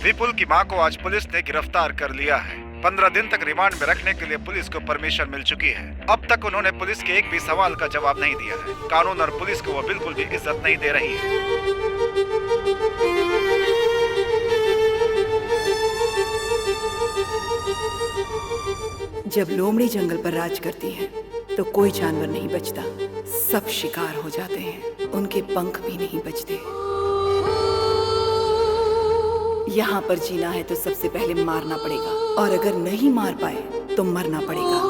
विपुल की मां को आज पुलिस ने गिरफ्तार कर लिया है। 15 दिन तक रिमांड में रखने के लिए पुलिस को परमिशन मिल चुकी है। अब तक उन्होंने पुलिस के एक भी सवाल का जवाब नहीं दिया है। कानून और पुलिस को वो बिल्कुल भी इज्जत नहीं दे रही है। जब लोमड़ी जंगल पर राज करती है तो कोई जानवर नहीं बचता, सब शिकार हो जाते हैं, उनके पंख भी नहीं बचते। यहाँ पर जीना है तो सबसे पहले मारना पड़ेगा, और अगर नहीं मार पाए तो मरना पड़ेगा।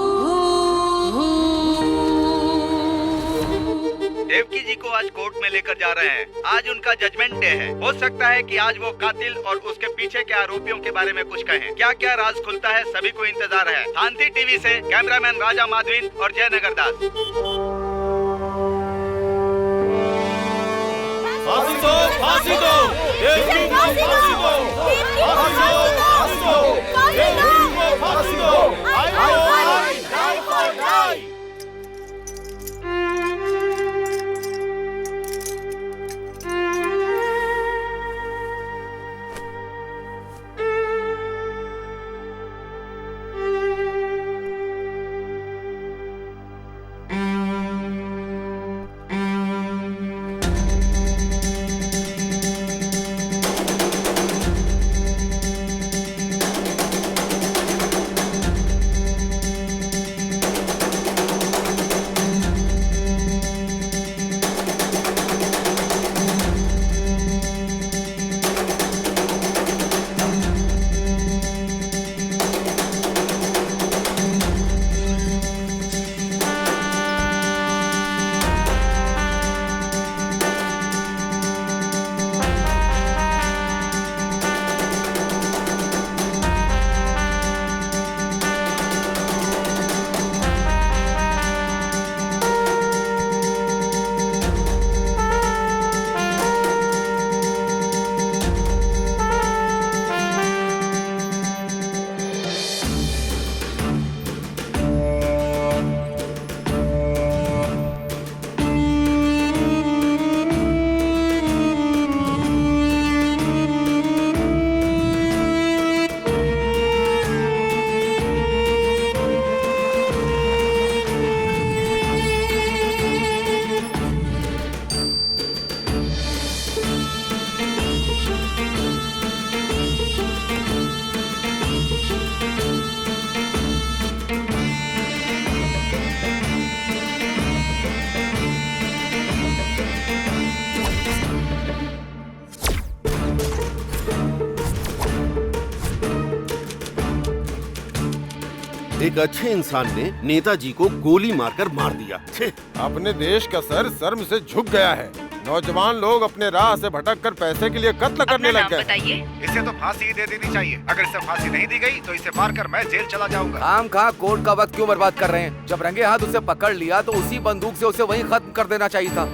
देवकी जी को आज कोर्ट में लेकर जा रहे हैं। आज उनका जजमेंट डे है। हो सकता है कि आज वो कातिल और उसके पीछे के आरोपियों के बारे में कुछ कहें। क्या क्या राज खुलता है, सभी को इंतजार है। शांति टीवी से कैमरामैन राजा माधवीन और जयनगर दास। फांसी दो, फांसी दो, देवकी को फांसी दो, फांसी दो, फांसी दो, देवकी को फांसी दो। I for right. एक अच्छे इंसान ने नेताजी को गोली मारकर मार दिया। अपने देश का सर शर्म से झुक गया है। नौजवान लोग अपने राह से भटककर पैसे के लिए कत्ल करने लग गए। इसे तो फांसी ही दे देनी चाहिए। अगर इसे फांसी नहीं दी गई तो इसे मारकर मैं जेल चला जाऊंगा। आम कहाँ कोर्ट का वक्त क्यों बर्बाद कर रहे हैं? जब रंगे हाथ उसे पकड़ लिया तो उसी बंदूक से उसे वहीं खत्म कर देना चाहिए था।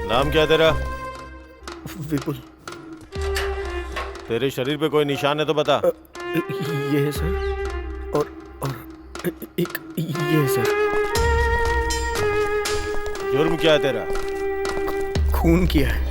नाम क्या है तेरा? विपुल। तेरे शरीर पे कोई निशान है तो बता। ये है सर, और एक ये है सर। जुर्म क्या है तेरा? खून किया है।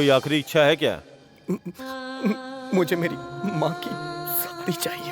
कोई आखिरी इच्छा है क्या? मुझे मेरी माँ की साड़ी चाहिए।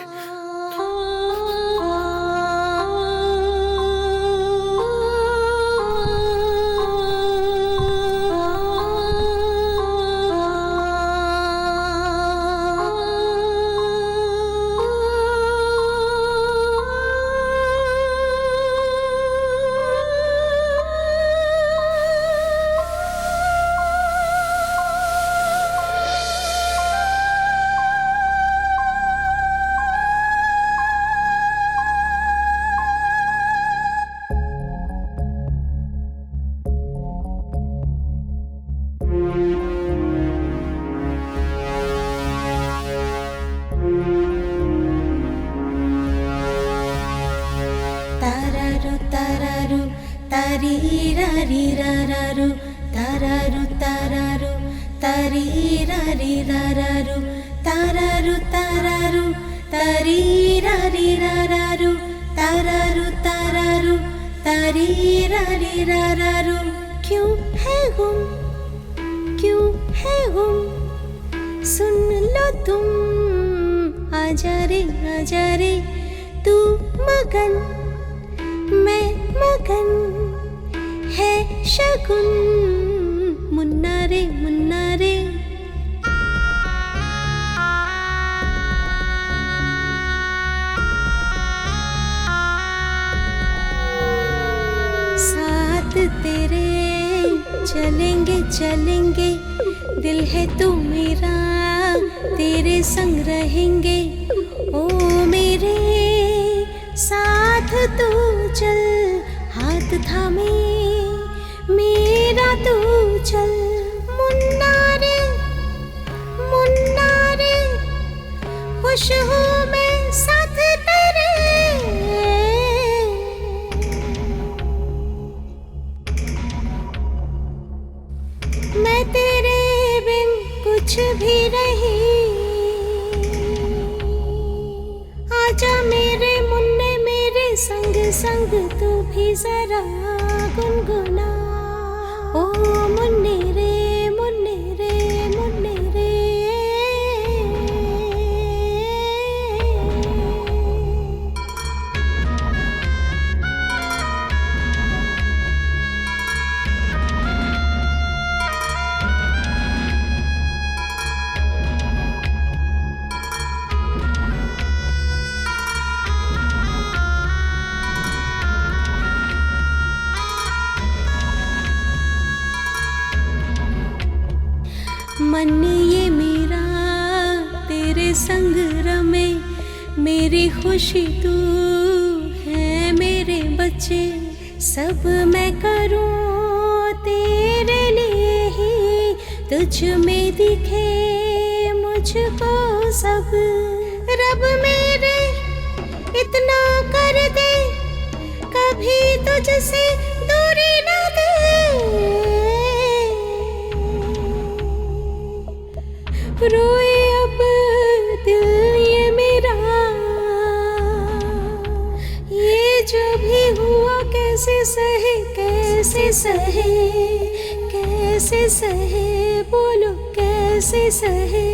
क्यों है गुम सुन लो तुम, आजा रे तू मगन मैं मगन है शगुन, मुन्ना रे साथ तेरे चलेंगे दिल है तू मेरा, तेरे संग रहेंगे ओ मेरे साथ तू चल, हाथ थामे मेरा तू चल, मुन्ना रे खुश हूँ मैं साथ तेरे, मैं तेरे बिन कुछ भी नहीं, आजा मेरे मुन्ने मेरे संग तू भी जरा गुनगुना, ओ मुन्ने रे मन ये मेरा तेरे संग रमे, मेरी खुशी तू है मेरे बच्चे, सब मैं करूं तेरे लिए ही, तुझ में दिखे मुझको सब, रब मेरे इतना कर दे कभी तुझसे दूरी न दे, रोए अब दिल ये मेरा, ये जो भी हुआ कैसे सहे बोलो कैसे सहे,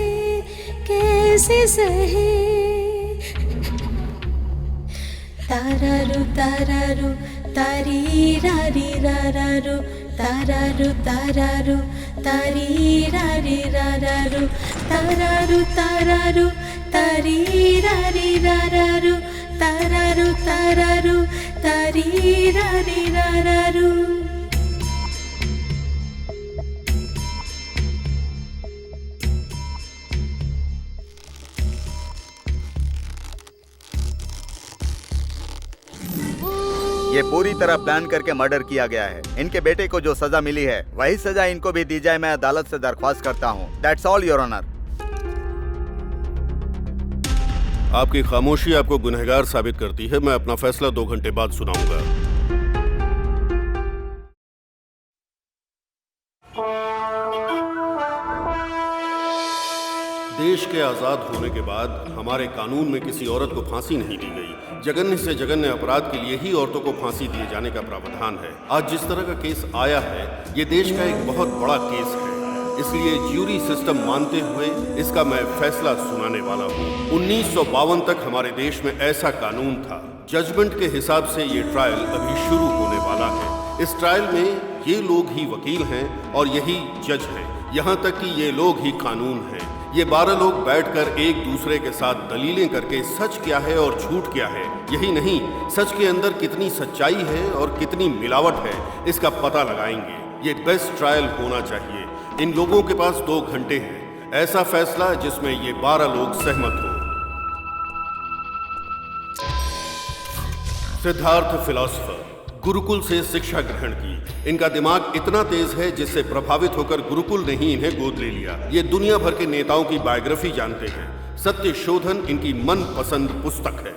तारारू तारी रारी रारारू, तारारू तारी रारी रारारू, तारारू तारी रारी रारारू, तारारू तारी रारी रारारू। ये पूरी तरह प्लान करके मर्डर किया गया है। इनके बेटे को जो सजा मिली है वही सजा इनको भी दी जाए, मैं अदालत से दरख्वास्त करता हूँ। That's all your honour. आपकी खामोशी आपको गुनहगार साबित करती है। मैं अपना फैसला 2 घंटे बाद सुनाऊंगा। देश के आजाद होने के बाद हमारे कानून में किसी औरत को फांसी नहीं दी गई। जघन्य से जघन्य अपराध के लिए ही औरतों को फांसी दिए जाने का प्रावधान है। आज जिस तरह का केस आया है, ये देश का एक बहुत बड़ा केस है। इसलिए ज्यूरी सिस्टम मानते हुए इसका मैं फैसला सुनाने वाला हूँ। 1952 तक हमारे देश में ऐसा कानून था। जजमेंट के हिसाब से ये ट्रायल अभी शुरू होने वाला है। इस ट्रायल में ये लोग ही वकील हैं और यही जज हैं। यहाँ तक कि ये लोग ही कानून हैं। ये 12 लोग बैठकर एक दूसरे के साथ दलीलें करके सच क्या है और झूठ क्या है, यही नहीं सच के अंदर कितनी सच्चाई है और कितनी मिलावट है, इसका पता लगाएंगे। ये बेस्ट ट्रायल होना चाहिए। इन लोगों के पास 2 घंटे हैं। ऐसा फैसला जिसमें ये 12 लोग सहमत हों। सिद्धार्थ फिलॉसफर, गुरुकुल से शिक्षा ग्रहण की। इनका दिमाग इतना तेज है जिससे प्रभावित होकर गुरुकुल ने ही इन्हें गोद ले लिया। ये दुनिया भर के नेताओं की बायोग्राफी जानते हैं। सत्य शोधन इनकी मनपसंद पुस्तक है।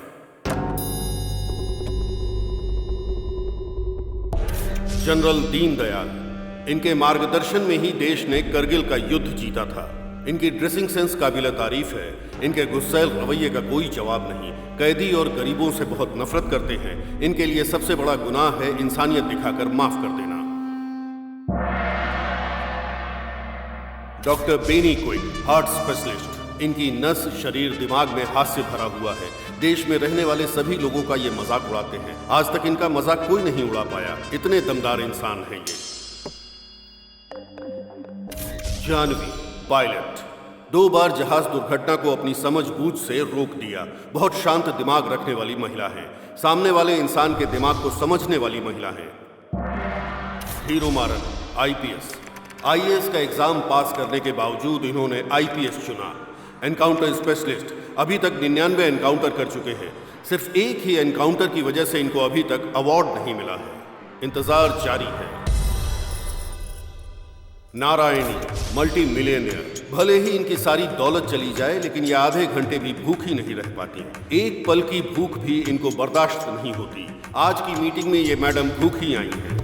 जनरल दीनदयाल, इनके मार्गदर्शन में ही देश ने करगिल का युद्ध जीता था। इनकी ड्रेसिंग सेंस काबिल तारीफ है। इनके गुस्सैल रवैये का कोई जवाब नहीं। कैदी और गरीबों से बहुत नफरत करते हैं। इनके लिए सबसे बड़ा गुनाह है इंसानियत दिखाकर माफ कर देना। Doctor Benny Quick, heart specialist. इनकी नस, शरीर, दिमाग में हास्य भरा हुआ है। देश में रहने वाले सभी लोगों का ये मजाक उड़ाते हैं। आज तक इनका मजाक कोई नहीं उड़ा पाया। इतने दमदार इंसान हैं ये। जानवी, पायलट, 2 बार जहाज दुर्घटना को अपनी समझबूझ से रोक दिया। बहुत शांत दिमाग रखने वाली महिला है। सामने वाले इंसान के दिमाग को समझने वाली महिला है। हीरो मारन, आईपीएस। आईएएस का एग्जाम पास करने के बावजूद इन्होंने आईपीएस चुना। एनकाउंटर स्पेशलिस्ट, अभी तक 99 एनकाउंटर कर चुके हैं। सिर्फ एक ही एनकाउंटर की वजह से इनको अभी तक अवार्ड नहीं मिला है। इंतजार जारी है। Narayani, multi millionaire. भले ही इनकी सारी दौलत चली जाए लेकिन ये आधे घंटे भी भूखी नहीं रह पाती। एक पल की भूख भी इनको बर्दाश्त नहीं होती। आज की मीटिंग में ये मैडम भूखी आई हैं।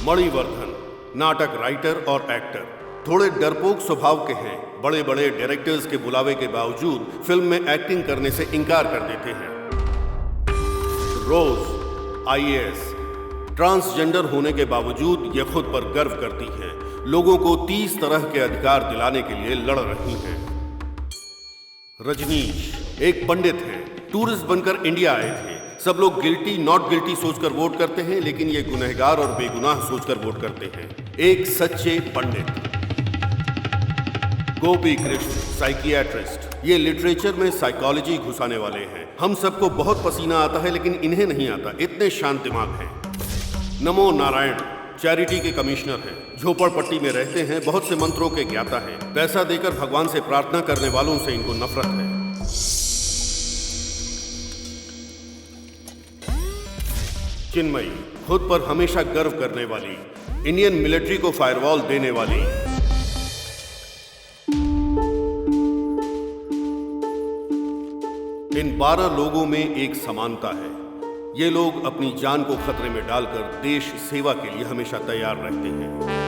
मणिवर्धन, नाटक राइटर और एक्टर। थोड़े डरपोक स्वभाव के हैं। बड़े बड़े डायरेक्टर्स के बुलावे के बावजूद फिल्म में एक्टिंग करने से इनकार कर देते हैं। रोज, आईएएस। ट्रांसजेंडर होने के बावजूद ये खुद पर गर्व करती हैं। लोगों को 30 तरह के अधिकार दिलाने के लिए लड़ रही हैं। रजनीश, एक पंडित हैं। टूरिस्ट बनकर इंडिया आए थे। सब लोग गिल्टी नॉट गिल्टी सोचकर वोट करते हैं लेकिन ये गुनहगार और बेगुनाह सोचकर वोट करते हैं। एक सच्चे पंडित। गोपी कृष्ण, साइकियाट्रिस्ट। ये लिटरेचर में साइकोलॉजी घुसाने वाले हैं। हम सबको बहुत पसीना आता है लेकिन इन्हें नहीं आता। इतने शांत दिमाग हैं। नमो नारायण, चैरिटी के कमिश्नर हैं। झोपड़पट्टी में रहते हैं। बहुत से मंत्रों के ज्ञाता हैं। पैसा देकर भगवान से प्रार्थना करने वालों से इनको नफरत है। चिन्मयी, खुद पर हमेशा गर्व करने वाली। इंडियन मिलिट्री को फायरवॉल देने वाली। इन 12 लोगों में एक समानता है। ये लोग अपनी जान को खतरे में डालकर देश सेवा के लिए हमेशा तैयार रहते हैं।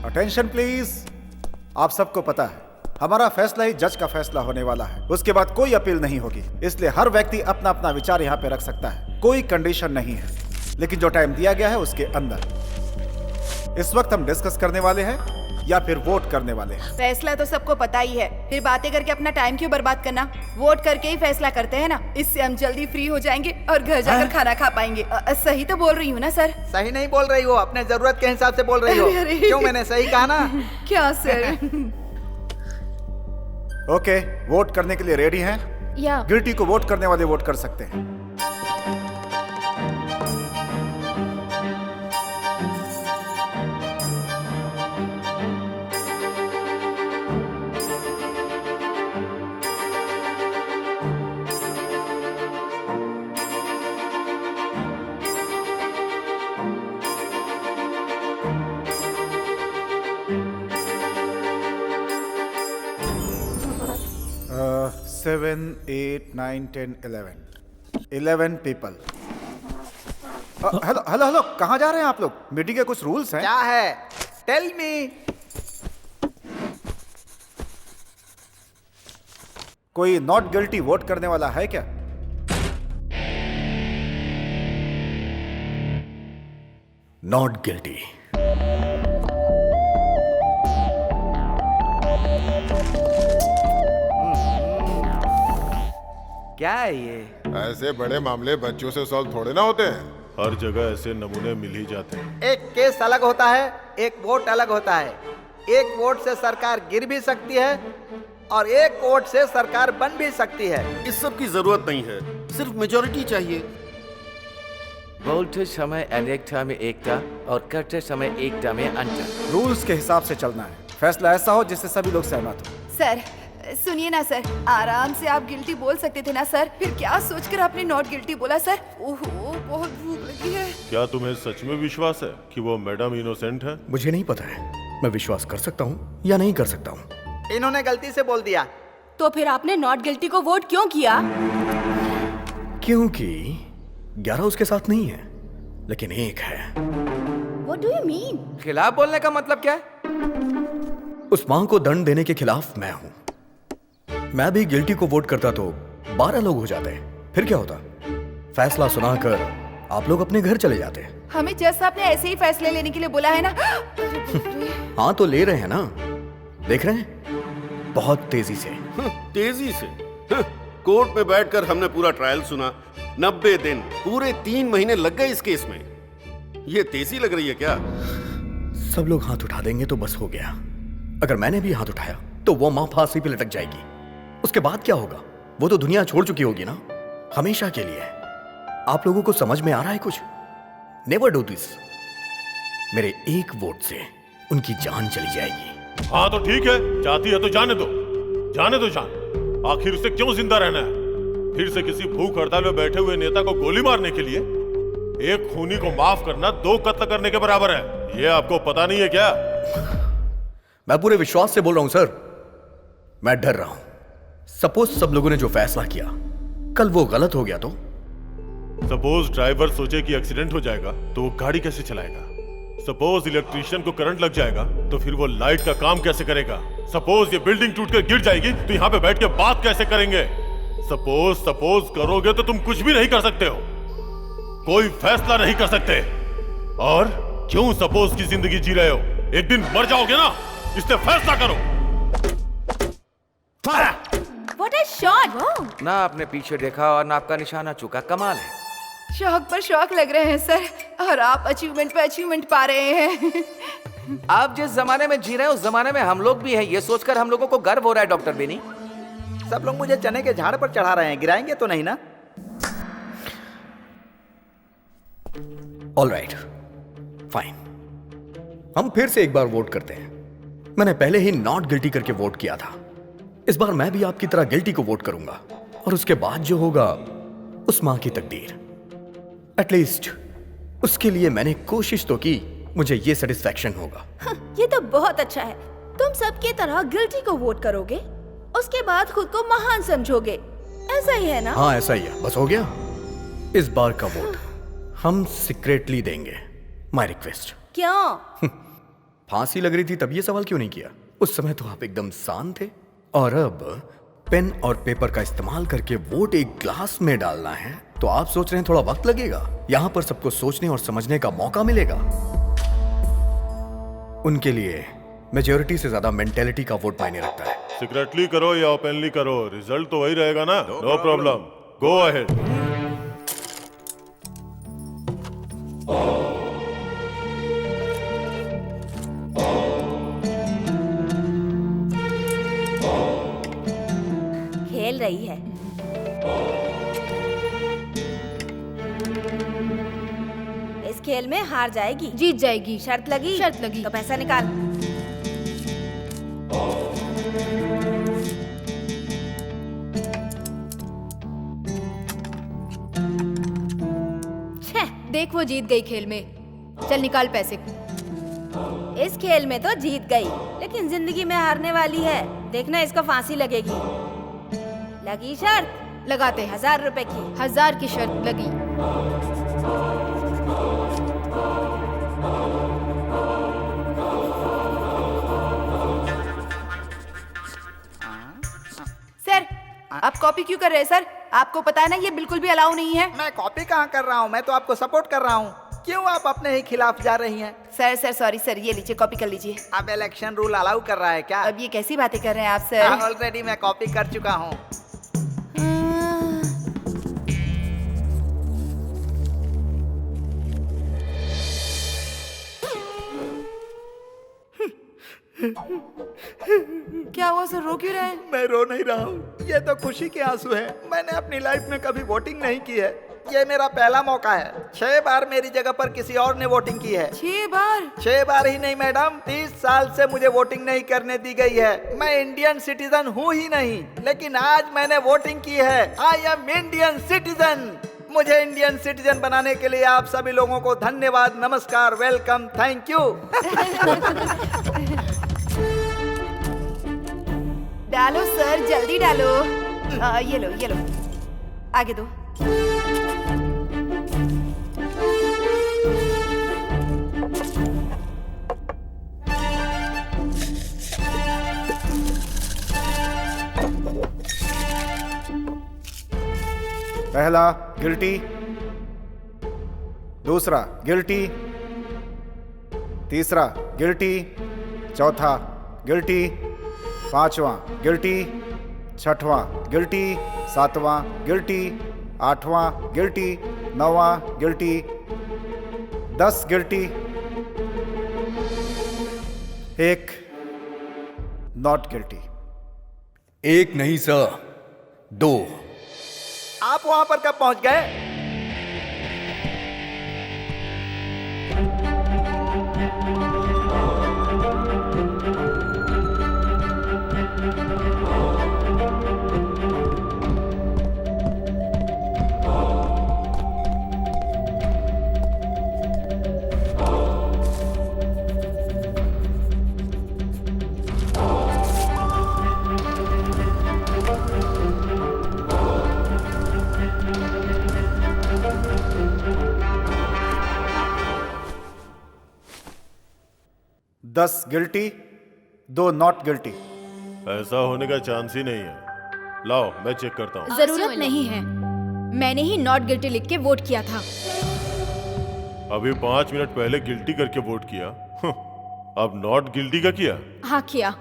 Attention please. आप सबको पता है हमारा फैसला ही जज का फैसला होने वाला है। उसके बाद कोई अपील नहीं होगी। इसलिए हर व्यक्ति अपना अपना विचार यहाँ पे रख सकता है। कोई कंडीशन नहीं है लेकिन जो टाइम दिया गया है उसके अंदर। इस वक्त हम डिस्कस करने वाले हैं या फिर वोट करने वाले हैं। फैसला तो सबको पता ही है, फिर बातें करके अपना टाइम क्यों बर्बाद करना। वोट करके ही फैसला करते हैं ना। इससे हम जल्दी फ्री हो जाएंगे और घर जाकर खाना खा पाएंगे। सही तो बोल रही हूँ ना सर? सही नहीं बोल रही हो, अपने जरूरत के हिसाब से बोल रही हो। क्यों, मैंने सही कहा ना? क्या सर? ओके, वोट करने के लिए रेडी हैं? या गिल्टी को वोट करने वाले वोट कर सकते हैं। Seven, 8, 9, 10, 11 people. Hello hello hello, कहाँ जा रहे हैं आप लोग? मीटिंग के कुछ रूल्स हैं? क्या है? Tell me. कोई नॉट गिल्टी वोट करने वाला है क्या? Not guilty. क्या है ये? ऐसे बड़े मामले बच्चों से सॉल्व थोड़े ना होते हैं। हर जगह ऐसे नमूने मिल ही जाते हैं। एक केस अलग होता है, एक वोट अलग होता है। एक वोट से सरकार गिर भी सकती है और एक वोट से सरकार बन भी सकती है। इस सब की जरूरत नहीं है, सिर्फ मेजॉरिटी चाहिए। बोलते समय अनेकता में एकता और करते समय एकता में अंतर। रूल्स के हिसाब से चलना है। फैसला ऐसा हो जिससे सभी लोग सहमत हो। सर सुनिए ना सर, आराम से आप गिल्टी बोल सकते थे ना सर। फिर क्या सोचकर आपने नॉट गिल्टी बोला सर? ओहो बहुत भूख लगी है। क्या तुम्हें सच में विश्वास है कि वो मैडम इनोसेंट है? मुझे नहीं पता है, मैं विश्वास कर सकता हूँ या नहीं कर सकता हूँ। इन्होंने गलती से बोल दिया। तो फिर आपने नॉट गिल्टी को वोट क्यों किया? क्योंकि 11 उसके साथ नहीं है, लेकिन एक है। What do you mean? खिलाफ बोलने का मतलब क्या है? उस मां को दंड देने के खिलाफ मैं हूं। मैं भी गिल्टी को वोट करता तो 12 लोग हो जाते, फिर क्या होता? फैसला सुनाकर आप लोग अपने घर चले जाते। हमें जैसा आपने ऐसे ही फैसले लेने के लिए बोला है ना। हाँ तो ले रहे हैं ना, देख रहे हैं बहुत तेजी से। तेजी से? कोर्ट में बैठकर हमने पूरा ट्रायल सुना। 90 दिन, पूरे 3 महीने लग गए इस केस में। ये तेजी लग रही है क्या? सब लोग हाथ उठा देंगे तो बस हो गया। अगर मैंने भी हाथ उठाया तो वो मां फांसी पे लटक जाएगी। उसके बाद क्या होगा? वो तो दुनिया छोड़ चुकी होगी ना, हमेशा के लिए। आप लोगों को समझ में आ रहा है कुछ? Never do this. मेरे एक वोट से उनकी जान चली जाएगी। हाँ तो ठीक है, जाती है तो जाने दो, जाने दो जान। आखिर उसे क्यों जिंदा रहना है? फिर से किसी भूख हड़ताल में बैठे हुए नेता को गोली मारने के लिए? एक खूनी को माफ करना 2 कत्ल करने के बराबर है। ये आपको पता नहीं है क्या? मैं पूरे विश्वास से बोल रहा हूं सर, मैं डर रहा हूं। सपोज सब लोगों ने जो फैसला किया कल वो गलत हो गया तो? सपोज ड्राइवर सोचे कि एक्सीडेंट हो जाएगा तो वो गाड़ी कैसे चलाएगा? सपोज इलेक्ट्रिशियन को करंट लग जाएगा तो फिर वो लाइट का काम कैसे करेगा? सपोज ये बिल्डिंग टूटकर गिर जाएगी तो यहाँ पे बैठ के बात कैसे करेंगे? सपोज करोगे तो तुम कुछ भी नहीं कर सकते हो, कोई फैसला नहीं कर सकते। और क्यों सपोज की जिंदगी जी रहे हो? एक दिन मर जाओगे ना, इसलिए फैसला करो। What a shot! ना आपने पीछे देखा और ना आपका निशाना चुका, कमाल है। शौक पर शौक लग रहे हैं सर, और आप अचीवमेंट पे अचीवमेंट पा रहे हैं। आप जिस जमाने में जी रहे हैं उस जमाने में हम लोग भी हैं, ये सोचकर हम लोगों को गर्व हो रहा है डॉक्टर बेनी। सब लोग मुझे चने के झाड़ पर चढ़ा रहे हैं, गिराएंगे तो नहीं ना? All right, fine. हम फिर से एक बार वोट करते हैं। मैंने पहले ही नॉट गिल्टी करके वोट किया था। इस बार मैं भी आपकी तरह गिल्टी को वोट करूंगा, और उसके बाद जो होगा उस मां की तकदीर। एटलीस्ट उसके लिए मैंने कोशिश तो की, मुझे ये सेटिस्फैक्शन होगा। ये तो बहुत अच्छा है। तुम सबकी तरह गिल्टी को वोट करोगे, उसके बाद खुद को महान समझोगे, ऐसा ही है ना? हाँ ऐसा ही है, बस हो गया। इस बार का वोट हम सीक्रेटली देंगे। My request. क्यों? फांसी लग रही थी तब ये सवाल क्यों नहीं किया? उस समय तो आप एकदम शांत थे। और अब पेन और पेपर का इस्तेमाल करके वोट एक ग्लास में डालना है तो आप सोच रहे हैं थोड़ा वक्त लगेगा? यहां पर सबको सोचने और समझने का मौका मिलेगा। उनके लिए मेजॉरिटी से ज्यादा मेंटेलिटी का वोट मायने रखता है। सीक्रेटली करो या ओपनली करो, रिजल्ट तो वही रहेगा ना। No problem, go ahead. खेल रही है। खेल में हार जाएगी। जीत जाएगी। शर्त लगी? शर्त लगी। तो पैसा निकाल। देख वो जीत गई खेल में। चल निकाल पैसे। इस खेल में तो जीत गई, लेकिन जिंदगी में हारने वाली है। देखना इसको फांसी लगेगी। लगी शर्त? लगाते हैं। 1000 रुपए की। 1000 की शर्त लगी। सर आप कॉपी क्यों कर रहे हैं सर? आपको पता है ना ये बिल्कुल भी अलाउ नहीं है। मैं कॉपी कहाँ कर रहा हूँ, मैं तो आपको सपोर्ट कर रहा हूँ। क्यों आप अपने ही खिलाफ जा रही हैं? सर सॉरी सर, ये लीजिए कॉपी कर लीजिए। अब इलेक्शन रूल अलाउ कर रहा है क्या? अब ये कैसी बातें कर रहे हैं आप सर? ऑलरेडी मैं कॉपी कर चुका हूँ। क्या हुआ सर, रो क्यों रहे हैं? मैं रो नहीं रहा हूँ, ये तो खुशी के आंसू है। मैंने अपनी लाइफ में कभी वोटिंग नहीं की है, ये मेरा पहला मौका है। 6 बार मेरी जगह पर किसी और ने वोटिंग की है। 6 बार? 6 बार ही नहीं मैडम, 30 साल से मुझे वोटिंग नहीं करने दी गई है। मैं इंडियन सिटीजन हूँ ही नहीं, लेकिन आज मैंने वोटिंग की है। I am Indian citizen. मुझे इंडियन सिटीजन बनाने के लिए आप सभी लोगों को धन्यवाद, नमस्कार, वेलकम, थैंक यू। डालो सर, जल्दी डालो। ये लो ये लो, आगे दो। पहला गिल्टी, दूसरा गिल्टी, तीसरा गिल्टी, चौथा गिल्टी, पांचवा गिल्टी, छठवां गिल्टी, सातवां गिल्टी, आठवां गिल्टी, नौवां गिल्टी, 10 गिल्टी, 1 नॉट गिल्टी। 1 नहीं सर, 2। आप वहां पर कब पहुंच गए? दस गिल्टी, 2 नॉट गिल्टी। ऐसा होने का चांस ही नहीं है। लाओ मैं चेक करता हूँ। जरूरत नहीं है, मैंने ही नॉट गिल्टी लिख के वोट किया था। अभी 5 मिनट पहले गिल्टी करके वोट किया, अब नॉट गिल्टी का किया? हाँ किया।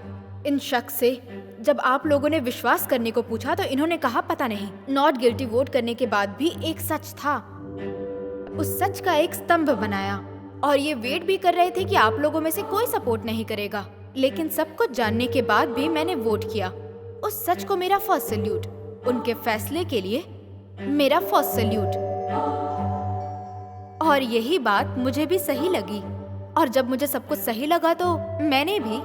इन शख्स से जब आप लोगों ने विश्वास करने को पूछा तो इन्होंने कहा पता नहीं। नॉट गिल्टी वोट करने के बाद भी एक सच था, उस सच का एक स्तंभ बनाया और ये वेट भी कर रहे थे कि आप लोगों में से कोई सपोर्ट नहीं करेगा। लेकिन सब कुछ जानने के बाद भी मैंने वोट किया। उस सच को मेरा फर्स्ट सैल्यूट, उनके फैसले के लिए मेरा फर्स्ट सैल्यूट। और यही बात मुझे भी सही लगी, और जब मुझे सब कुछ सही लगा तो मैंने भी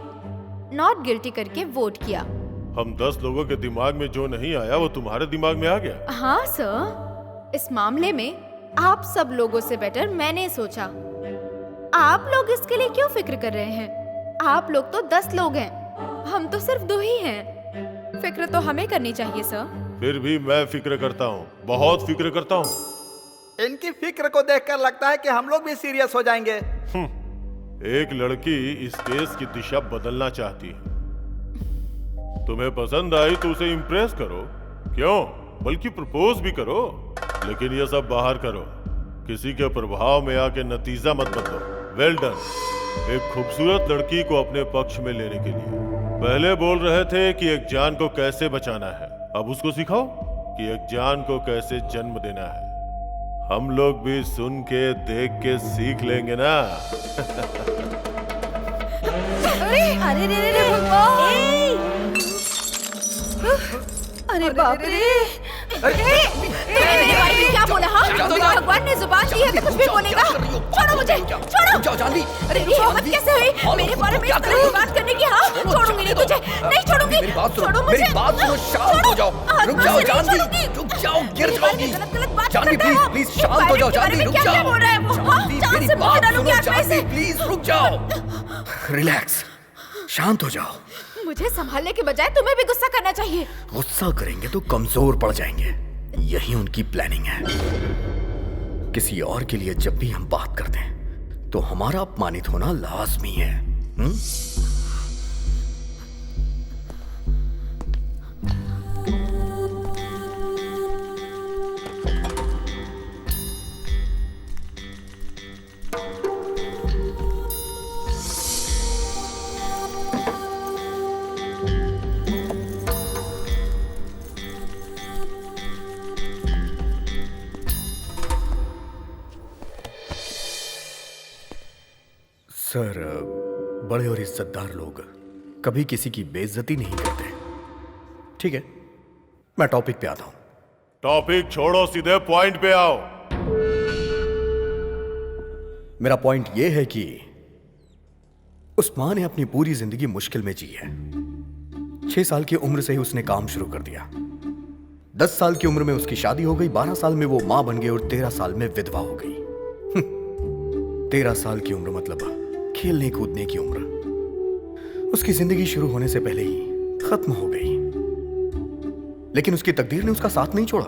नॉट गिल्टी करके वोट किया। हम 10 लोगों के दिमाग में जो नहीं आया वो तुम्हारे दिमाग में आ गया? हाँ सर, इस मामले में आप सब लोगों से बेटर मैंने सोचा। आप लोग इसके लिए क्यों फिक्र कर रहे हैं? आप लोग तो 10 लोग हैं, हम तो सिर्फ 2 ही हैं। फिक्र तो हमें करनी चाहिए सर। फिर भी मैं फिक्र करता हूँ, बहुत फिक्र करता हूँ। इनकी फिक्र को देखकर लगता है कि हम लोग भी सीरियस हो जाएंगे। एक लड़की इस केस की दिशा बदलना चाहती है। तुम्हें पसंद आई तो उसे इम्प्रेस करो, क्यों, बल्कि प्रपोज भी करो। लेकिन ये सब बाहर करो, किसी के प्रभाव में आके नतीजा मत बदलो। Well done. एक खूबसूरत लड़की को अपने पक्ष में लेने के लिए पहले बोल रहे थे कि एक जान को कैसे बचाना है, अब उसको सिखाओ कि एक जान को कैसे जन्म देना है। हम लोग भी सुन के देख के सीख लेंगे ना। अरे अरे रे रे रे भगवान! अरे बाप रे! मेरे बारे में क्या बोला? हाँ, भगवान ने जुबान दी है तो कुछ भी बोलेगा। छोड़ो जाओ जानवी। अरे ये हिम्मत कैसे हुई मेरे बारे में इस तरह की बात करने की? हाँ, छोड़ूंगी नहीं तुझे, नहीं छोड़ूंगी। मेरी बात सुनो, छोड़ो मुझे। मेरी बात सुनो, शांत हो जाओ, रुक जाओ जानवी, रुक जाओ, गिर जाओगी। जानवी प्लीज प्लीज शांत हो जाओ जानवी, रुक जाओ। जानवी मेरी बात सुनो जानवी, प्लीज रुक जाओ, रिलैक्स, शांत हो जाओ। मुझे संभालने के बजाय तुम्हें भी गुस्सा करना चाहिए। गुस्सा करेंगे तो कमजोर पड़ जाएंगे, यही उनकी प्लानिंग है। किसी और के लिए जब भी हम बात करते हैं तो हमारा अपमानित होना लाजमी है। सर, बड़े और इज्जतदार लोग कभी किसी की बेइज्जती नहीं करते। ठीक है, मैं टॉपिक पे आता हूं। टॉपिक छोड़ो, सीधे पॉइंट पे आओ। मेरा पॉइंट यह है कि उस मां ने अपनी पूरी जिंदगी मुश्किल में जी है। 6 साल की उम्र से ही उसने काम शुरू कर दिया। 10 साल की उम्र में उसकी शादी हो गई, 12 साल में वो मां बन गई और 13 साल में विधवा हो गई। 13 साल की उम्र मतलब खेलने कूदने की उम्र। उसकी जिंदगी शुरू होने से पहले ही खत्म हो गई। लेकिन उसकी तकदीर ने उसका साथ नहीं छोड़ा।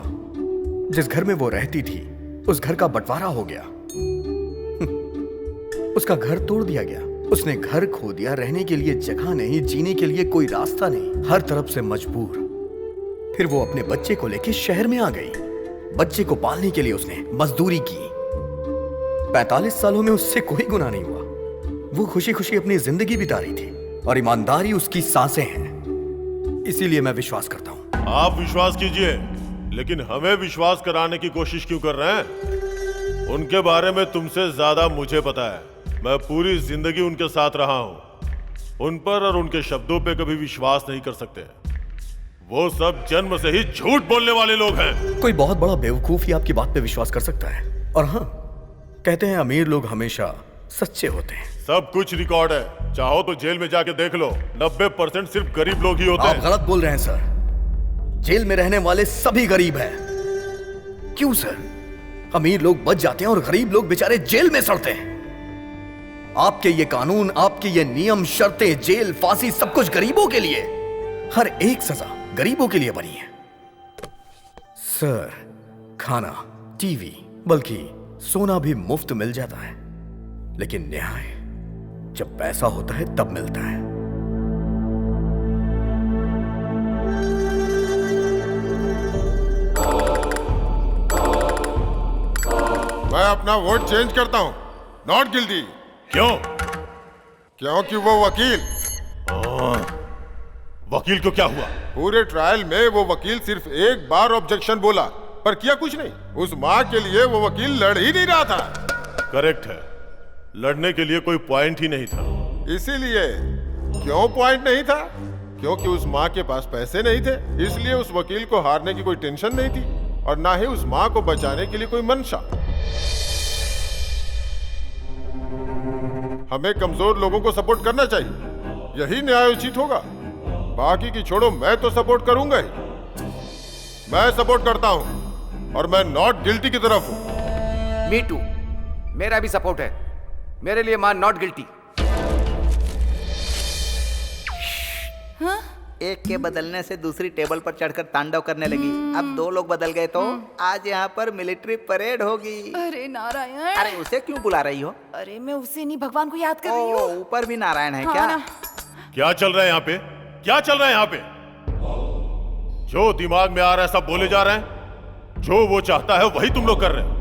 जिस घर में वो रहती थी उस घर का बंटवारा हो गया। उसका घर तोड़ दिया गया। उसने घर खो दिया, रहने के लिए जगह नहीं, जीने के लिए कोई रास्ता नहीं, हर तरफ से मजबूर। फिर वो अपने बच्चे को लेकर शहर में आ गई। बच्चे को पालने के लिए उसने मजदूरी की। 45 सालों में उससे कोई गुनाह नहीं हुआ। वो खुशी खुशी अपनी जिंदगी बिता रही थी और ईमानदारी उसकी सांसें हैं। इसीलिए मैं विश्वास करता हूं। आप विश्वास कीजिए, लेकिन हमें विश्वास कराने की कोशिश क्यों कर रहे हैं? उनके बारे में तुमसे ज्यादा मुझे पता है। मैं पूरी जिंदगी उनके साथ रहा हूं। उन पर और उनके शब्दों पे कभी विश्वास नहीं कर सकते। वो सब जन्म से ही झूठ बोलने वाले लोग हैं। कोई बहुत बड़ा बेवकूफ ही आपकी बात पे विश्वास कर सकता है। और हाँ, कहते हैं अमीर लोग हमेशा सच्चे होते हैं। सब कुछ रिकॉर्ड है, चाहो तो जेल में जाके देख लो। 90% सिर्फ गरीब लोग ही होते हैं। आप गलत बोल रहे हैं सर। जेल में रहने वाले सभी गरीब हैं। क्यों सर? अमीर लोग बच जाते हैं और गरीब लोग बेचारे जेल में सड़ते हैं। आपके ये कानून, आपके ये नियम, शर्तें, जेल, फांसी, सब कुछ गरीबों के लिए। हर एक सजा गरीबों के लिए बनी है। सर, खाना, टीवी, बल्कि सोना भी मुफ्त मिल जाता है। लेकिन न्याय जब पैसा होता है तब मिलता है। मैं अपना वोट चेंज करता हूँ। Not guilty. क्यों? क्योंकि वो वकील। वकील को क्या हुआ? पूरे ट्रायल में वो वकील सिर्फ एक बार ऑब्जेक्शन बोला, पर किया कुछ नहीं। उस माँ के लिए वो वकील लड़ ही नहीं रहा था। करेक्ट है, लड़ने के लिए कोई पॉइंट ही नहीं था। इसीलिए। क्यों पॉइंट नहीं था? क्योंकि उस माँ के पास पैसे नहीं थे। इसलिए उस वकील को हारने की कोई टेंशन नहीं थी और ना ही उस माँ को बचाने के लिए कोई मंशा। हमें कमजोर लोगों को सपोर्ट करना चाहिए, यही न्यायोचित होगा। बाकी की छोड़ो, मैं तो सपोर्ट करूंगा ही। मैं सपोर्ट करता हूं और मैं नॉट गिल्टी की तरफ हूं। मी टू, मेरा भी सपोर्ट है। मेरे लिए मान नॉट गिल्टी। हाँ? एक के बदलने से दूसरी टेबल पर चढ़कर तांडव करने लगी। अब 2 लोग बदल गए तो आज यहाँ पर मिलिट्री परेड होगी। अरे नारायण! अरे उसे क्यों बुला रही हो? अरे मैं उसे नहीं, भगवान को याद कर रही हूँ। ऊपर भी नारायण है। हाँ, क्या ना। क्या चल रहा है यहाँ पे? क्या चल रहा है यहाँ पे? जो दिमाग में आ रहा है सब बोले जा रहे हैं। जो वो चाहता है वही तुम लोग कर रहे हो।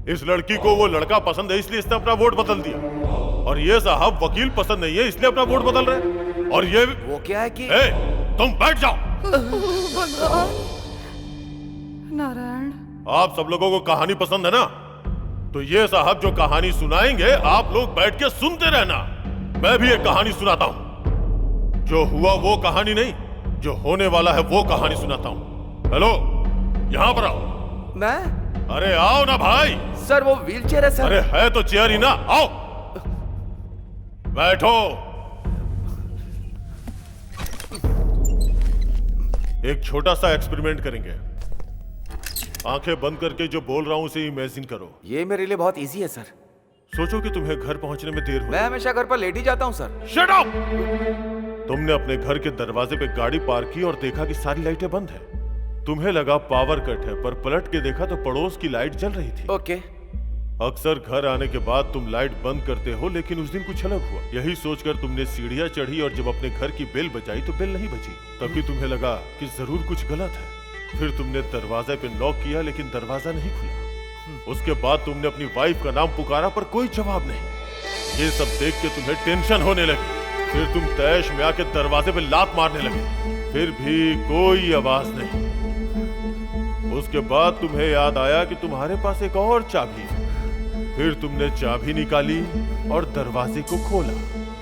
इस लड़की को वो लड़का पसंद है इसलिए इसने अपना वोट बदल दिया, और ये साहब वकील पसंद नहीं है इसलिए अपना वोट बदल रहे हैं। और ये वो क्या है कि तुम बैठ जाओ। भगवान! नारायण! आप सब लोगों को कहानी पसंद है ना, तो ये साहब जो कहानी सुनाएंगे आप लोग बैठ के सुनते रहना। मैं भी एक कहानी सुनाता हूं। जो हुआ वो कहानी नहीं, जो होने वाला है वो कहानी सुनाता हूं। हेलो, यहां पर आओ। मैं? अरे आओ ना भाई। सर वो व्हीलचेयर है सर। अरे है तो चेयर ही ना, आओ। बैठो। एक छोटा सा एक्सपेरिमेंट करेंगे। आंखें बंद करके जो बोल रहा हूं उसे इमेजिन करो। ये मेरे लिए बहुत इजी है सर। सोचो कि तुम्हें घर पहुंचने में देर हो। मैं हमेशा घर पर लेट ही जाता हूं सर। Shut up! तुमने अपने घर के दरवाजे पे गाड़ी पार्क की और देखा कि सारी लाइटें बंद हैं। तुम्हें लगा पावर कट है, पर पलट के देखा तो पड़ोस की लाइट जल रही थी। ओके। अक्सर घर आने के बाद तुम लाइट बंद करते हो, लेकिन उस दिन कुछ अलग हुआ। यही सोचकर तुमने सीढ़ियां चढ़ी और जब अपने घर की बेल बजाई तो बेल नहीं बजी। तभी तुम्हें लगा कि जरूर कुछ गलत है। फिर तुमने दरवाजे पे नॉक किया, लेकिन दरवाजा नहीं खुला। उसके बाद तुमने अपनी वाइफ का नाम पुकारा, पर कोई जवाब नहीं। ये सब देख के तुम्हें टेंशन होने लगी। फिर तुम तैश में आके दरवाजे पे लात मारने लगे, फिर भी कोई आवाज नहीं। उसके बाद तुम्हें याद आया कि तुम्हारे पास एक और चाबी है। फिर तुमने चाबी निकाली और दरवाजे को खोला।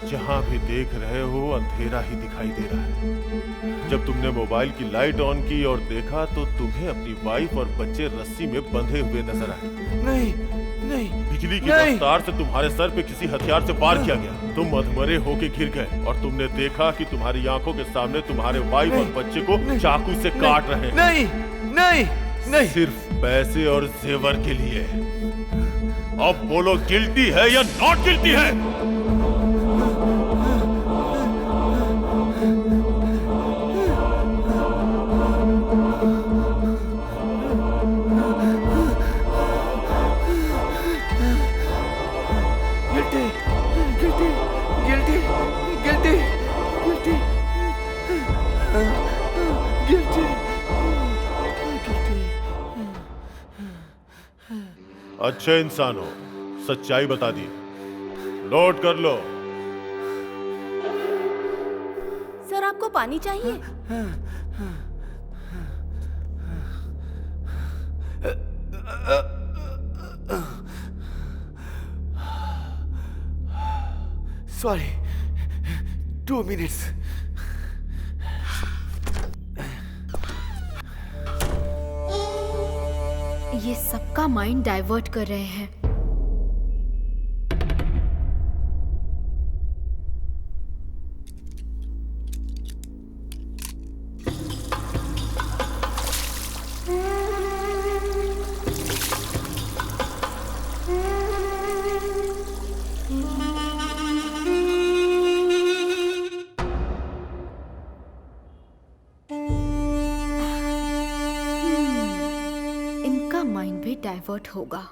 जहां भी देख रहे हो अंधेरा ही दिखाई दे रहा है। जब तुमने मोबाइल की लाइट ऑन की और देखा तो तुम्हें अपनी वाइफ और बच्चे रस्सी में बंधे हुए नजर आए। नहीं, नहीं, बिजली की रफ्तार से तुम्हारे सर पे किसी हथियार से वार किया गया। तुम अधमरे होके गिर गए और तुमने देखा कि तुम्हारी आंखों के सामने तुम्हारे वाइफ और बच्चे को चाकू से काट रहे हैं। नहीं, नहीं, नहीं। सिर्फ पैसे और जेवर के लिए। अब बोलो, गिल्टी है या नॉट गिल्टी है? अच्छे इंसान हो, सच्चाई बता दी। नोट कर लो। सर, आपको पानी चाहिए? Sorry, 2 minutes. ये सबका माइंड डाइवर्ट कर रहे हैं। माइंड भी डाइवर्ट होगा।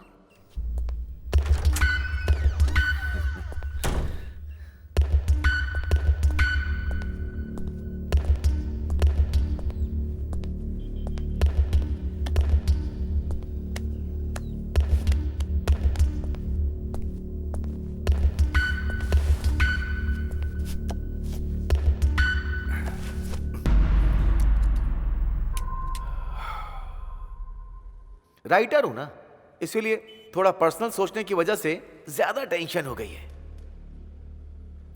राइटर हूं ना, इसीलिए थोड़ा पर्सनल सोचने की वजह से ज्यादा टेंशन हो गई है।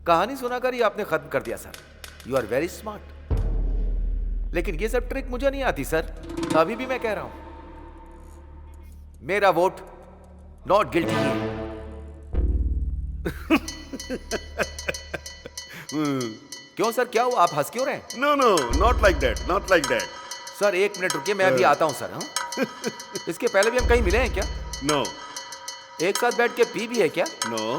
कहानी सुनाकर ही आपने खत्म कर दिया sir. You are very smart. लेकिन ये सब ट्रिक मुझे नहीं आती सर। अभी भी मैं कह रहा हूं, मेरा वोट नॉट गिल्टी है। क्यों सर, क्या हुआ? आप हंस क्यों रहे हैं? No no, not like that, not like that. Sir 1 minute रुकिए, मैं अभी आता हूं सर। हाँ, इसके पहले भी हम कहीं मिले हैं क्या? नो। एक साथ बैठ के पी भी है क्या? नो।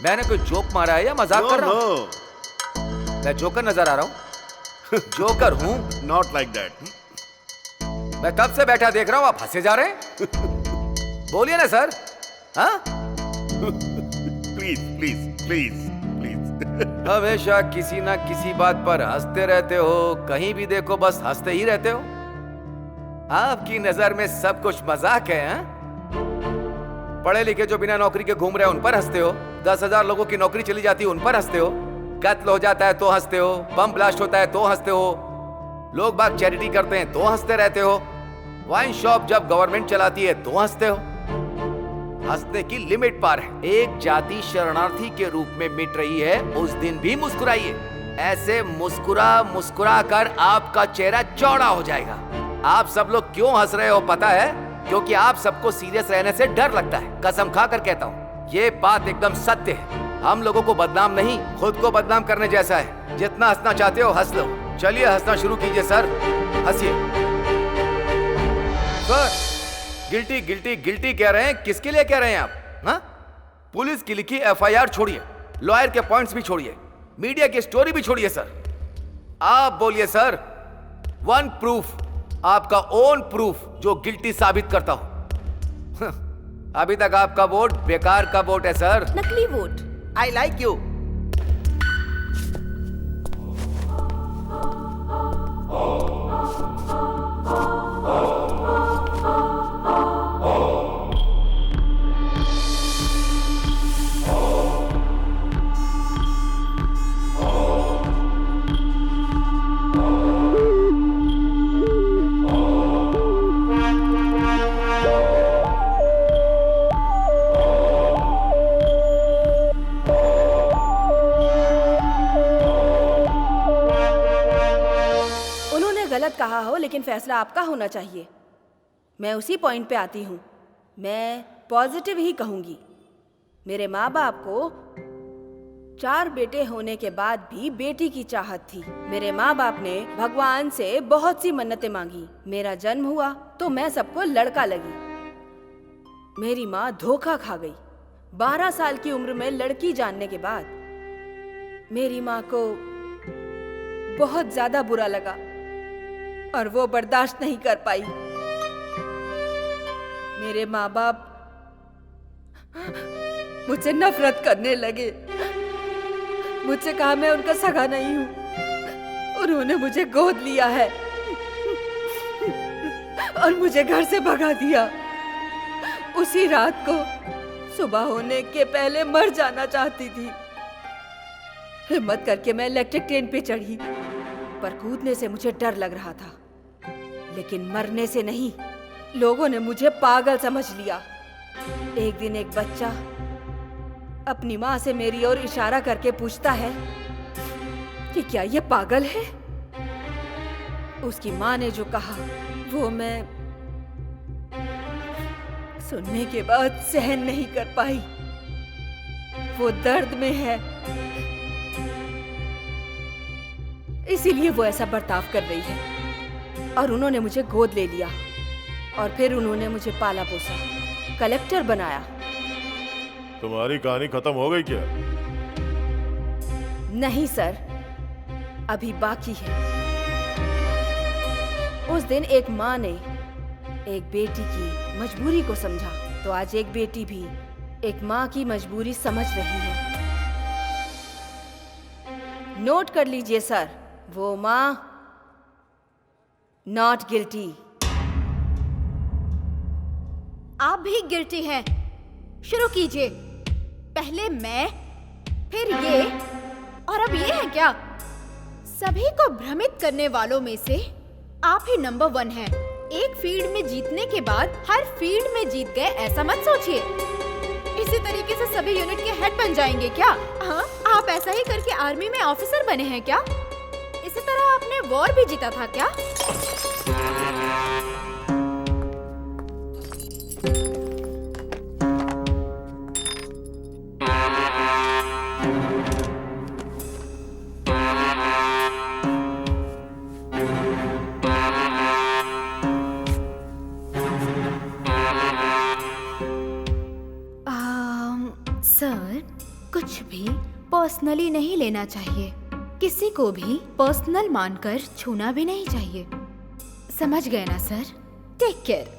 मैंने कोई जोक मारा है या मजाक कर रहा हूं? मैं जोकर नजर आ रहा हूं? जोकर हूं? Not like that. मैं कब से बैठा देख रहा हूं, आप हंसे जा रहे हैं। बोलिए ना सर। हाँ? Please please please please. हमेशा किसी ना किसी बात पर हंसते रहते हो। कहीं भी देखो बस हंसते ही रहते हो। आपकी नजर में सब कुछ मजाक है। हाँ? पढ़े लिखे जो बिना नौकरी के घूम रहे हैं उन पर हंसते हो। 10,000 लोगों की नौकरी चली जाती है उन पर हंसते हो। कत्ल हो जाता है तो हंसते हो। बम ब्लास्ट होता है तो हंसते हो। लोग बाग चैरिटी करते हैं तो हंसते रहते हो। वाइन शॉप जब गवर्नमेंट चलाती है तो हंसते हो। हंसने की लिमिट पार है। एक जाति शरणार्थी के रूप में मिट रही है, उस दिन भी मुस्कुराइए। ऐसे मुस्कुरा मुस्कुरा कर आपका चेहरा चौड़ा हो जाएगा। आप सब लोग क्यों हंस रहे हो पता है? क्योंकि आप सबको सीरियस रहने से डर लगता है। कसम खाकर कहता हूँ, ये बात एकदम सत्य है। हम लोगों को बदनाम नहीं, खुद को बदनाम करने जैसा है। जितना हंसना चाहते हो हंस लो। चलिए हंसना शुरू कीजिए सर, हंसिए। सर गिल्टी गिल्टी गिल्टी कह रहे हैं, किसके लिए कह रहे हैं आप? हाँ? पुलिस की लिखी एफआईआर छोड़िए, लॉयर के पॉइंट्स भी छोड़िए, मीडिया की स्टोरी भी छोड़िए सर। आप बोलिए सर, वन प्रूफ, आपका ओन प्रूफ जो गिल्टी साबित करता हो। अभी तक आपका वोट बेकार का वोट है सर, नकली वोट। I like you. कहा हो, लेकिन फैसला आपका होना चाहिए। मैं उसी पॉइंट पे आती हूँ। मैं पॉजिटिव ही कहूँगी। मेरे माँ बाप को 4 बेटे होने के बाद भी बेटी की चाहत थी। मेरे माँ बाप ने भगवान से बहुत सी मन्नतें मांगी। मेरा जन्म हुआ तो मैं सबको लड़का लगी। मेरी माँ धोखा खा गई। 12 साल की उम्र में लड़की जानने के बाद मेरी माँ को बहुत ज्यादा बुरा लगा और वो बर्दाश्त नहीं कर पाई। मेरे माँ बाप मुझसे नफरत करने लगे। मुझसे कहा मैं उनका सगा नहीं हूँ। उन्होंने मुझे गोद लिया है और मुझे घर से भगा दिया। उसी रात को सुबह होने के पहले मर जाना चाहती थी। हिम्मत करके मैं इलेक्ट्रिक ट्रेन पे चढ़ी, पर कूदने से मुझे डर लग रहा था, लेकिन मरने से नहीं। लोगों ने मुझे पागल समझ लिया। एक दिन एक बच्चा अपनी माँ से मेरी ओर इशारा करके पूछता है कि क्या ये पागल है। उसकी माँ ने जो कहा वो मैं सुनने के बाद सहन नहीं कर पाई। वो दर्द में है, इसीलिए वो ऐसा बर्ताव कर रही है। और उन्होंने मुझे गोद ले लिया और फिर उन्होंने मुझे पाला पोसा, कलेक्टर बनाया। तुम्हारी कहानी खत्म हो गई क्या? नहीं सर, अभी बाकी है। उस दिन एक माँ ने एक बेटी की मजबूरी को समझा, तो आज एक बेटी भी एक माँ की मजबूरी समझ रही है। नोट कर लीजिए सर, वो माँ नॉट गिल्टी। आप भी गिल्टी हैं। शुरू कीजिए। पहले मैं, फिर ये, और अब ये है क्या? सभी को भ्रमित करने वालों में से आप ही नंबर 1 हैं। एक फील्ड में जीतने के बाद हर फील्ड में जीत गए, ऐसा मत सोचिए। इसी तरीके से सभी यूनिट के हेड बन जाएंगे क्या? हाँ, आप ऐसा ही करके आर्मी में ऑफिसर बने हैं क्या? इसी तरह आपने वॉर भी जीता था क्या? सर, कुछ भी पर्सनली नहीं लेना चाहिए। किसी को भी पर्सनल मानकर छूना भी नहीं चाहिए। समझ गए ना सर? Take care.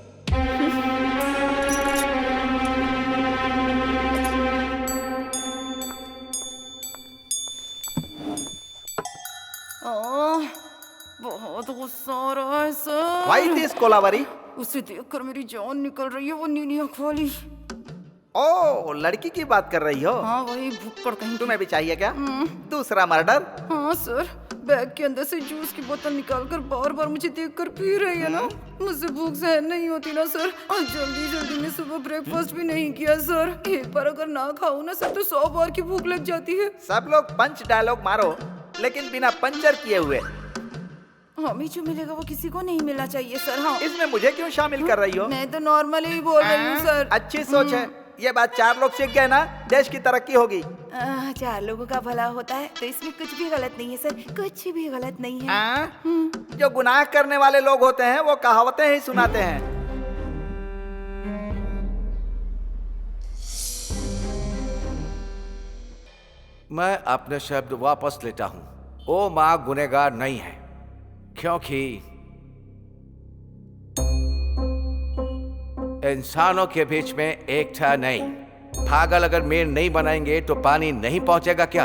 बहुत गुस्सा आ रहा है सर। Why this Kolaveri? उसे देखकर मेरी जान निकल रही है, वो नीली आँख वाली। ओ, लड़की की बात कर रही हो? हाँ, वही भुक्कड़ कहीं। तुम्हें भी चाहिए क्या? दूसरा मर्डर? हाँ सर, बैग के अंदर से जूस की बोतल निकालकर बार बार मुझे देखकर पी रही है ना। मुझसे भूख सहन नहीं होती ना सर। और जल्दी जल्दी में सुबह ब्रेकफास्ट भी नहीं किया सर। एक बार अगर ना खाऊं ना सर तो 100 बार की भूख लग जाती है। सब लोग पंच डायलॉग मारो, लेकिन बिना पंचर किए हुए। हमें जो मिलेगा वो किसी को नहीं मिलना चाहिए सर। हाँ, इसमें मुझे क्यों शामिल कर रही हो? मैं तो नॉर्मली ही बोल रही हूँ सर। अच्छी सोच है। ये बात 4 लोग सीख गए ना, देश की तरक्की होगी। 4 लोगों का भला होता है तो इसमें कुछ भी गलत नहीं है सर, कुछ भी गलत नहीं है। जो गुनाह करने वाले लोग होते हैं वो कहावतें ही सुनाते हैं। मैं अपने शब्द वापस लेता हूं। ओ माँ गुनहगार नहीं है, क्योंकि इंसानों के बीच में एकता नहीं। पागल अगर मेड़ नहीं बनाएंगे तो पानी नहीं पहुंचेगा क्या?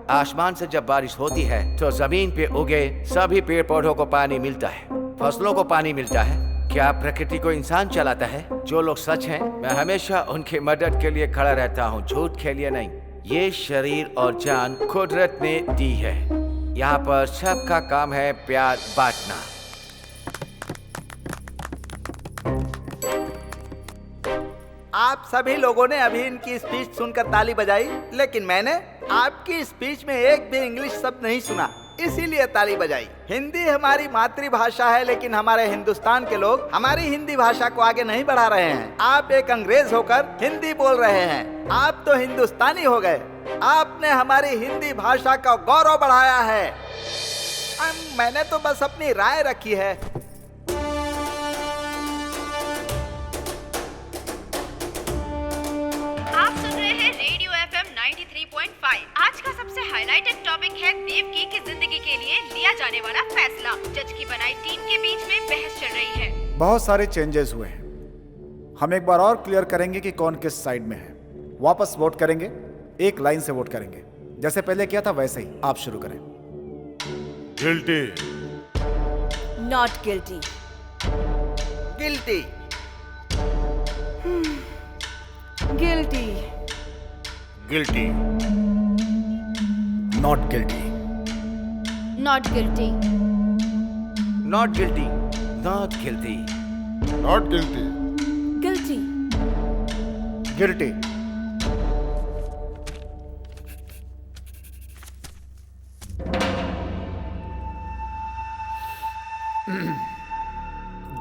आसमान से जब बारिश होती है तो जमीन पे उगे सभी पेड़ पौधों को पानी मिलता है, फसलों को पानी मिलता है। क्या प्रकृति को इंसान चलाता है? जो लोग सच हैं, मैं हमेशा उनकी मदद के लिए खड़ा रहता हूँ, झूठ के लिए नहीं। ये शरीर और जान कुदरत ने दी है। यहाँ पर सबका काम है प्यार बांटना। आप सभी लोगों ने अभी इनकी स्पीच सुनकर ताली बजाई, लेकिन मैंने आपकी स्पीच में एक भी इंग्लिश शब्द नहीं सुना, इसीलिए ताली बजाई। हिंदी हमारी मातृभाषा है, लेकिन हमारे हिंदुस्तान के लोग हमारी हिंदी भाषा को आगे नहीं बढ़ा रहे हैं। आप एक अंग्रेज होकर हिंदी बोल रहे हैं, आप तो हिंदुस्तानी हो गए। आपने हमारी हिंदी भाषा का गौरव बढ़ाया है। मैंने तो बस अपनी राय रखी है। आप सुन रहे हैं रेडियो FM 93.5। आज का सबसे हाईलाइटेड टॉपिक है देवकी की जिंदगी के लिए लिया जाने वाला फैसला। जज की बनाई टीम के बीच में बहस चल रही है। बहुत सारे चेंजेस हुए हैं। हम एक बार और क्लियर करेंगे कि कौन किस साइड में है। वापस वोट करेंगे, एक लाइन से वोट करेंगे, जैसे पहले किया था वैसे ही। आप शुरू करें। Guilty, not guilty, guilty, guilty, guilty, not guilty, not guilty, not guilty, not guilty, not guilty, guilty, guilty,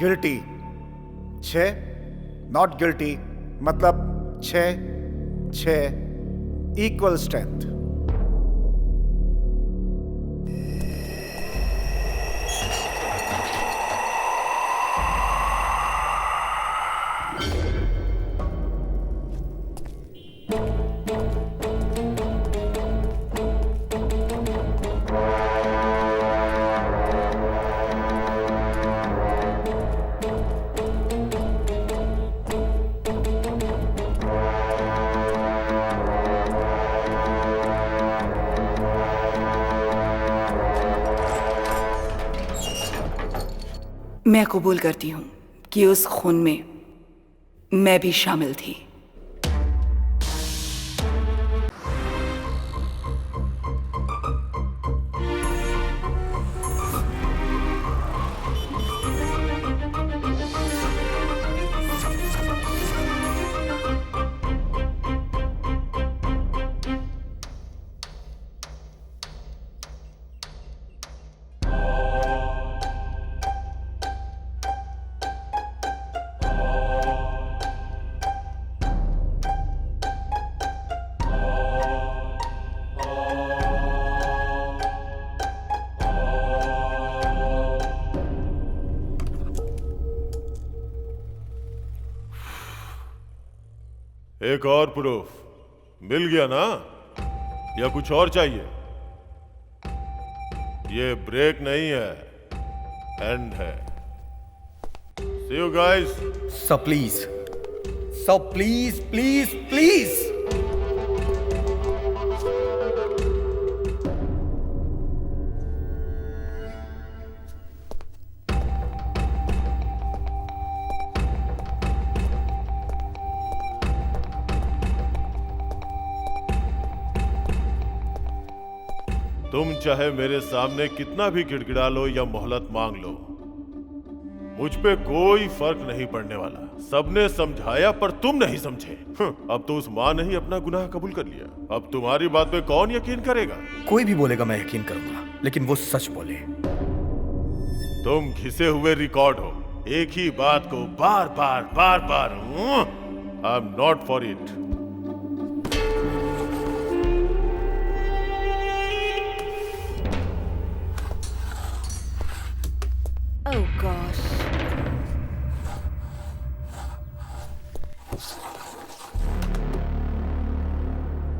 guilty 6, not guilty मतलब 6 इक्वल स्ट्रेंथ। मैं कबूल करती हूँ कि उस खून में मैं भी शामिल थी। एक और प्रूफ मिल गया ना, या कुछ और चाहिए? ये ब्रेक नहीं है, एंड है। See you guys. सब प्लीज, सब प्लीज प्लीज प्लीज। तुम चाहे मेरे सामने कितना भी गिड़गिड़ा लो या मोहलत मांग लो, मुझ पे कोई फर्क नहीं पड़ने वाला। सबने समझाया पर तुम नहीं समझे। अब तो उस माँ ने ही अपना गुनाह कबूल कर लिया। अब तुम्हारी बात पे कौन यकीन करेगा? कोई भी बोलेगा मैं यकीन करूंगा, लेकिन वो सच बोले। तुम घिसे हुए रिकॉर्ड हो, एक ही बात को बार बार I am not for it. Oh gosh.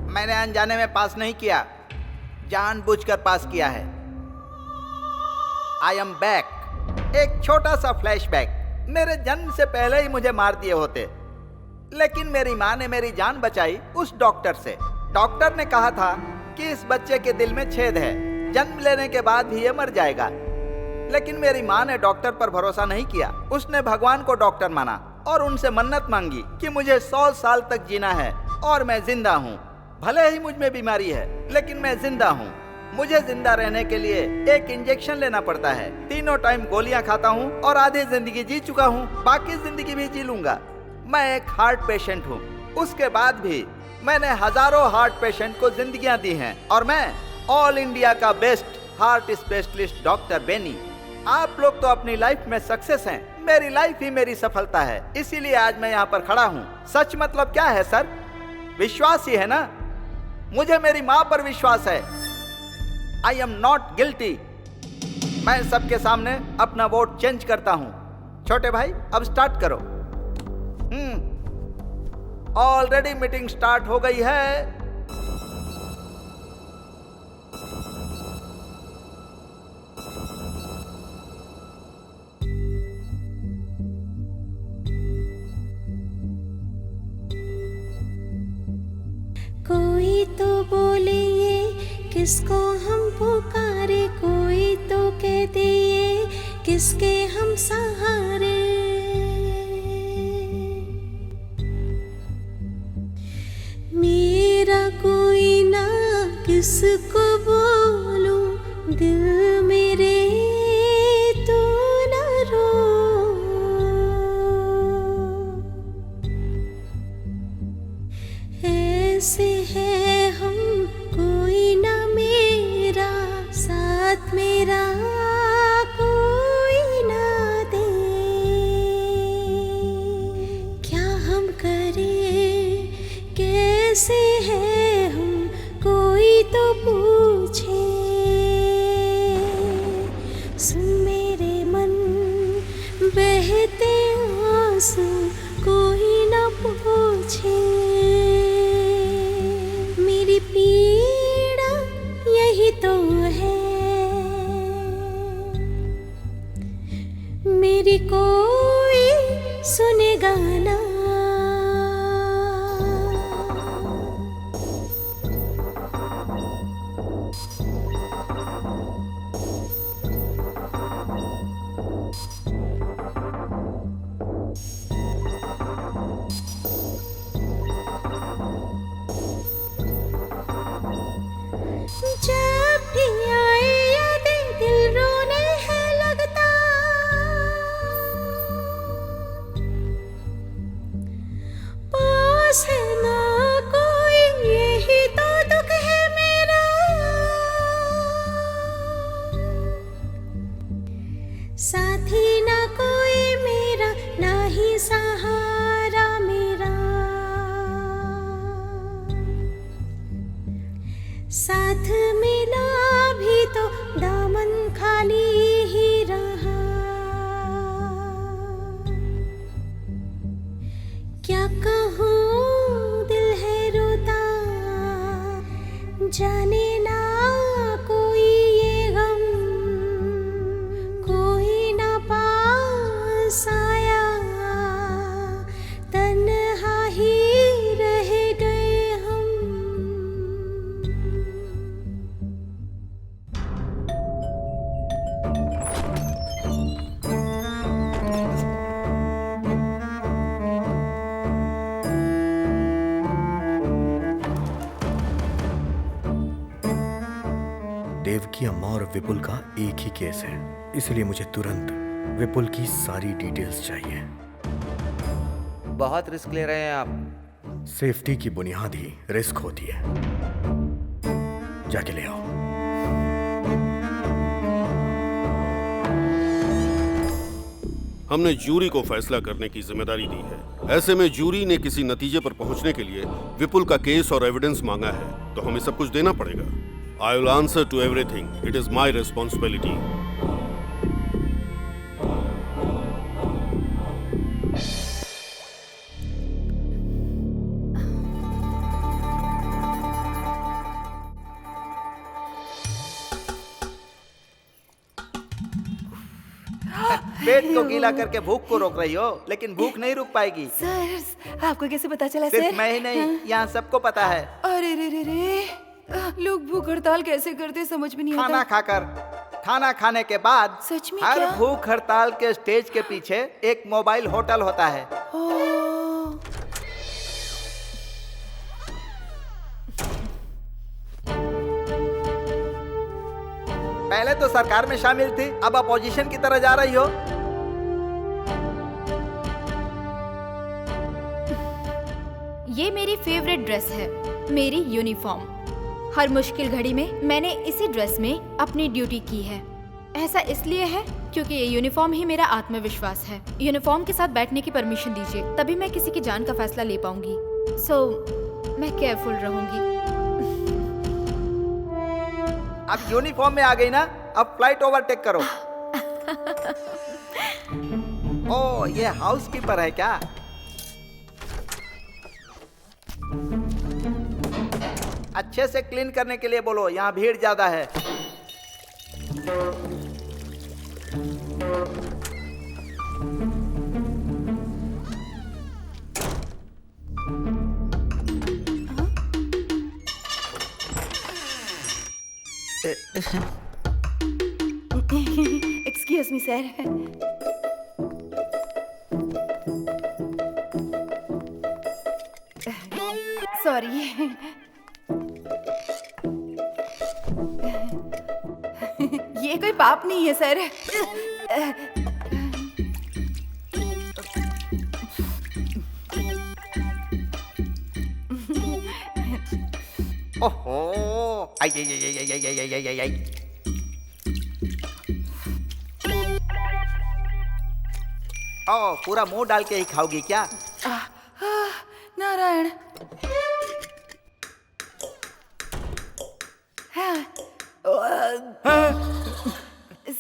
मैंने अनजाने में पास नहीं किया, जानबूझकर पास किया है। I am back. एक छोटा सा फ्लैशबैक। मेरे जन्म से पहले ही मुझे मार दिए होते, लेकिन मेरी माँ ने मेरी जान बचाई उस डॉक्टर से। डॉक्टर ने कहा था कि इस बच्चे के दिल में छेद है, जन्म लेने के बाद भी ये मर जाएगा। लेकिन मेरी माँ ने डॉक्टर पर भरोसा नहीं किया। उसने भगवान को डॉक्टर माना और उनसे मन्नत मांगी कि मुझे 100 साल तक जीना है और मैं जिंदा हूँ। भले ही मुझ में बीमारी है, लेकिन मैं जिंदा हूँ। मुझे जिंदा रहने के लिए एक इंजेक्शन लेना पड़ता है। तीनों टाइम गोलियां खाता हूँ और आधी जिंदगी जी चुका हूँ, बाकी जिंदगी भी जी लूंगा। मैं एक हार्ट पेशेंट हूँ। उसके बाद भी मैंने हजारों हार्ट पेशेंट को जिंदगियां दी हैं और मैं ऑल इंडिया का best heart specialist doctor Benny. आप लोग तो अपनी लाइफ में सक्सेस हैं, मेरी लाइफ ही मेरी सफलता है, इसीलिए आज मैं यहाँ पर खड़ा हूँ। सच मतलब क्या है सर? विश्वास ही है ना। मुझे मेरी माँ पर विश्वास है। आई एम नॉट गिल्टी। मैं सबके सामने अपना वोट चेंज करता हूँ। छोटे भाई अब स्टार्ट करो। ऑलरेडी मीटिंग स्टार्ट हो गई है। कोई तो बोले ये किसको हम पुकारे, कोई तो कह दे ये किसके हम सहारे। मेरा कोई ना किसको बोलूं, दिल मेरे तू ना रो। ऐसे है हम कोई ना मेरा, साथ मेरा कोई ना दे। क्या हम करें, कैसे है हम, कोई तो पूछे। सुन मेरे मन बहते आंसू, कोई ना पूछे। मेरी पीड़ा यही तो है, मेरी कोई सुनेगा ना। जब भी आए यादें दिल रोने है लगता, पास है ना कोई यही तो दुख है मेरा। साथी ना कोई मेरा, ना ही सहारा मेरा। साथ मिला भी तो दामन खाली ही रहा। क्या कहूँ दिल है रोता, जाने ना कोई ये गम, कोई ना पास आया, तन्हा ही रह गए हम। देव की अम्मा और विपुल का एक ही केस है, इसलिए मुझे तुरंत विपुल की सारी डिटेल्स चाहिए। बहुत रिस्क ले रहे हैं आप। सेफ्टी की बुनियाद ही रिस्क होती है। जाके ले आओ। हमने जूरी को फैसला करने की जिम्मेदारी दी है। ऐसे में जूरी ने किसी नतीजे पर पहुंचने के लिए विपुल का केस और एविडेंस मांगा है, तो हमें सब कुछ देना पड़ेगा। I will answer to everything. It is my responsibility. पेट को गीला करके भूख को रोक रही हो, लेकिन भूख नहीं रुक पाएगी। सर आपको कैसे पता चला सिर्फ सर? मैं ही नहीं, यहाँ सबको पता है। अरे रे रे रे, लोग भूख हड़ताल कैसे करते समझ में नहीं आता। खाना खाकर, खाना खाने के बाद सच में हर क्या? भूख हड़ताल के स्टेज के पीछे एक मोबाइल होटल होता है। पहले तो सरकार में शामिल थी, अब अपोजिशन की तरह जा रही हो। ये मेरी फेवरेट ड्रेस है, मेरी यूनिफॉर्म। हर मुश्किल घड़ी में मैंने इसी ड्रेस में अपनी ड्यूटी की है। ऐसा इसलिए है क्योंकि ये यूनिफॉर्म ही मेरा आत्मविश्वास है। यूनिफॉर्म के साथ बैठने की परमिशन दीजिए, तभी मैं किसी की जान का फैसला ले पाऊंगी। मैं केयरफुल रहूंगी। अब यूनिफॉर्म में आ गई ना, अब फ्लाइट ओवरटेक करो। ओ, ये हाउसकीपर है क्या? अच्छे से क्लीन करने के लिए बोलो, यहाँ भीड़ ज्यादा है। Excuse me sir. सॉरी। ये कोई पाप नहीं है सर। ओहो, आई आई आई आई आई आई आई आई आई। ओ, पूरा मुंह डाल के ही खाओगी क्या? Narayan.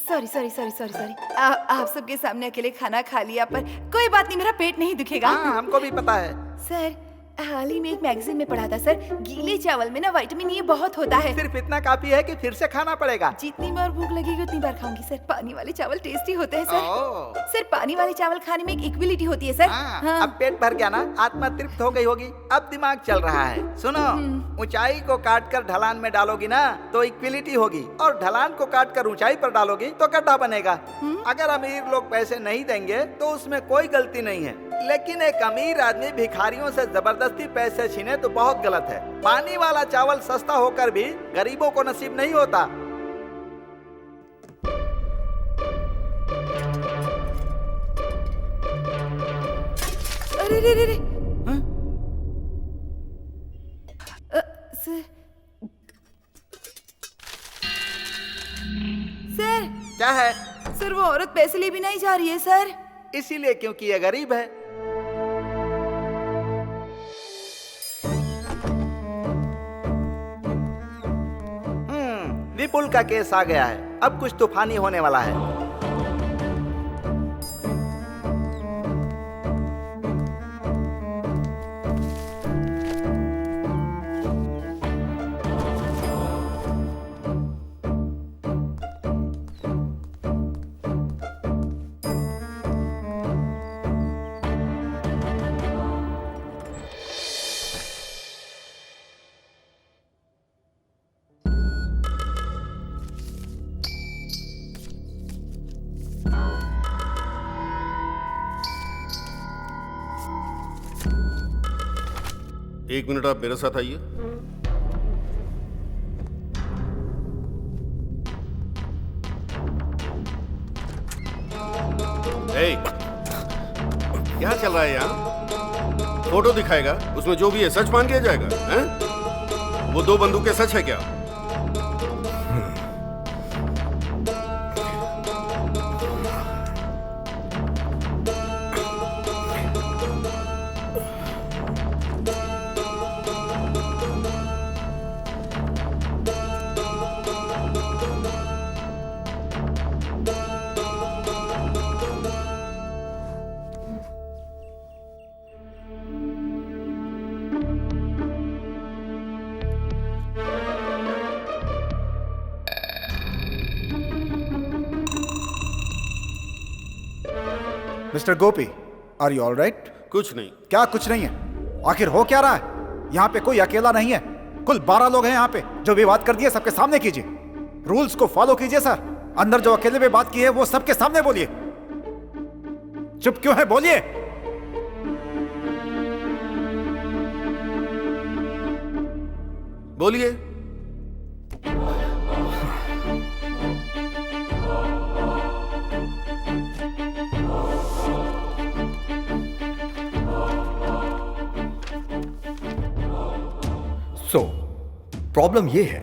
Sorry sorry sorry sorry sorry. आप सबके सामने अकेले खाना खा लिया, पर कोई बात नहीं, मेरा पेट नहीं दुखेगा। हाँ, हमको भी पता है। सर हाल ही में एक मैगजीन में पढ़ा था सर, गीले चावल में ना विटामिन ए बहुत होता है। सिर्फ इतना काफी है कि फिर से खाना पड़ेगा। जितनी बार भूख लगेगी उतनी बार खाऊंगी सर। पानी वाले चावल टेस्टी होते हैं सर। सर पानी वाले चावल खाने में एक इक्विलिटी होती है सर। हाँ। अब पेट भर गया ना, आत्मा तृप्त हो गई होगी, अब दिमाग चल रहा है। सुनो, ऊंचाई को काट कर ढलान में डालोगी ना तो इक्विलिटी होगी, और ढलान को काट कर ऊंचाई पर डालोगी तो गड्ढा बनेगा। अगर अमीर लोग पैसे नहीं देंगे तो उसमें कोई गलती नहीं है, लेकिन एक अमीर आदमी भिखारियों से जबरदस्ती पैसे छीने तो बहुत गलत है। पानी वाला चावल सस्ता होकर भी गरीबों को नसीब नहीं होता। अरे रे रे रे। सर सर क्या है? सर वो औरत पैसे लिए बिना ही जा रही है सर। इसीलिए क्योंकि ये गरीब है। विपुल का केस आ गया है, अब कुछ तूफानी होने वाला है। एक मिनट, आप मेरे साथ आइए। क्या चल रहा है यहाँ? फोटो दिखाएगा, उसमें जो भी है सच मान लिया जाएगा, हैं? वो 2 बंदूकें सच है क्या? Mister Gopi, are you all right? कुछ नहीं। क्या कुछ नहीं है? आखिर हो क्या रहा है? यहाँ पे कोई अकेला नहीं है, कुल 12 लोग हैं यहाँ पे। जो भी बात कर दिए सबके सामने कीजिए, रूल्स को फॉलो कीजिए सर। अंदर जो अकेले में बात की है वो सबके सामने बोलिए। चुप क्यों है, बोलिए। बोलिए। सो प्रॉब्लम यह है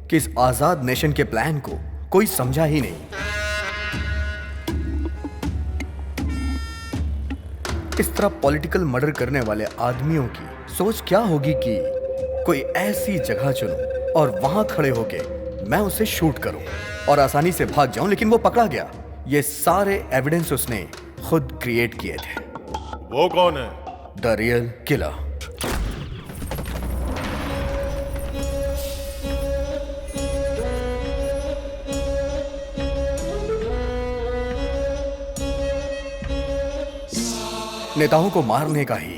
कि इस आजाद नेशन के प्लान को कोई समझा ही नहीं। इस तरह पॉलिटिकल मर्डर करने वाले आदमियों की सोच क्या होगी कि कोई ऐसी जगह चुनूं और वहां खड़े होके मैं उसे शूट करूं और आसानी से भाग जाऊं, लेकिन वो पकड़ा गया। ये सारे एविडेंस उसने खुद क्रिएट किए थे। वो कौन है? The real killer. नेताओं को मारने का ही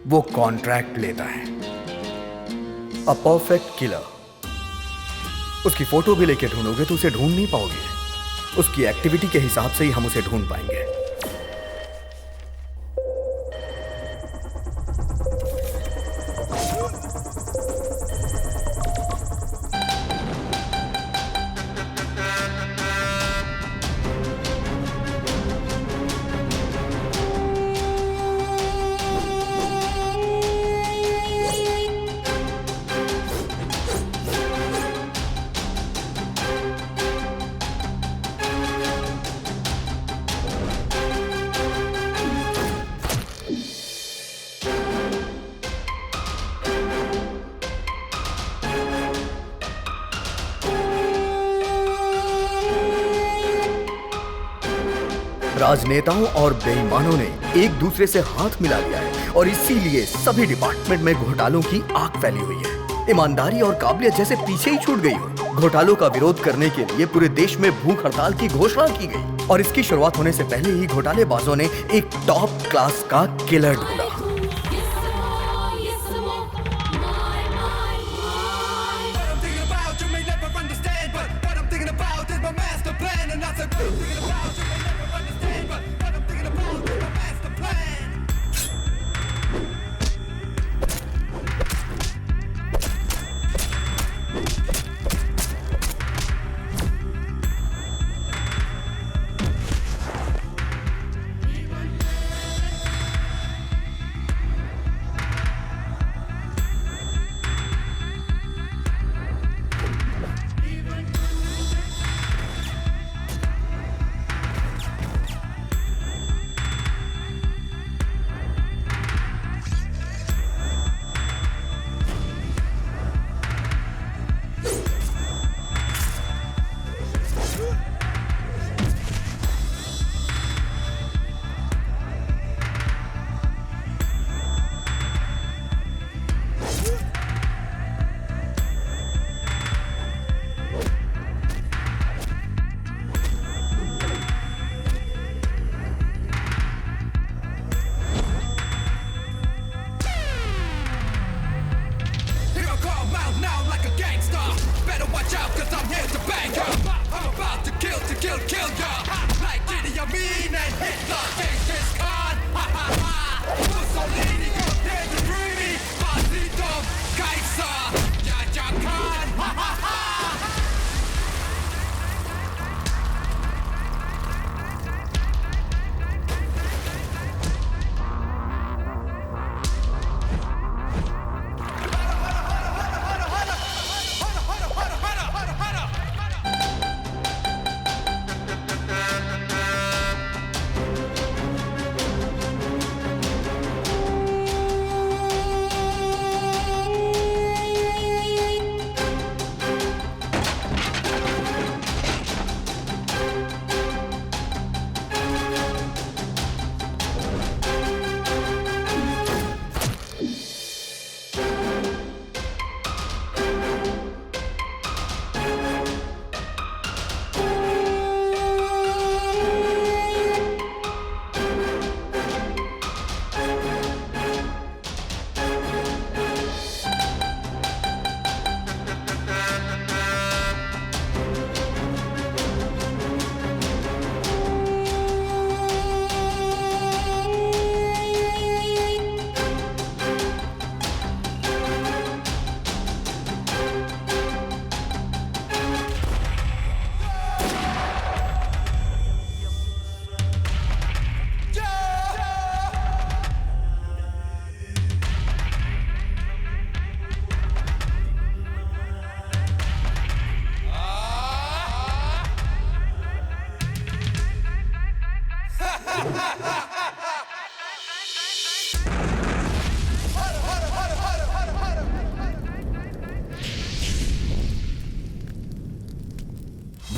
वो कॉन्ट्रैक्ट लेता है। A perfect killer. उसकी फोटो भी लेके ढूंढोगे तो उसे ढूंढ नहीं पाओगे। उसकी एक्टिविटी के हिसाब से ही हम उसे ढूंढ पाएंगे। राजनेताओं और बेईमानों ने एक दूसरे से हाथ मिला लिया है और इसीलिए सभी डिपार्टमेंट में घोटालों की आग फैली हुई है। ईमानदारी और काबिलियत जैसे पीछे ही छूट गई हो। घोटालों का विरोध करने के लिए पूरे देश में भूख हड़ताल की घोषणा की गई और इसकी शुरुआत होने से पहले ही घोटालेबाजों ने एक टॉप क्लास का किलर ढूंढा।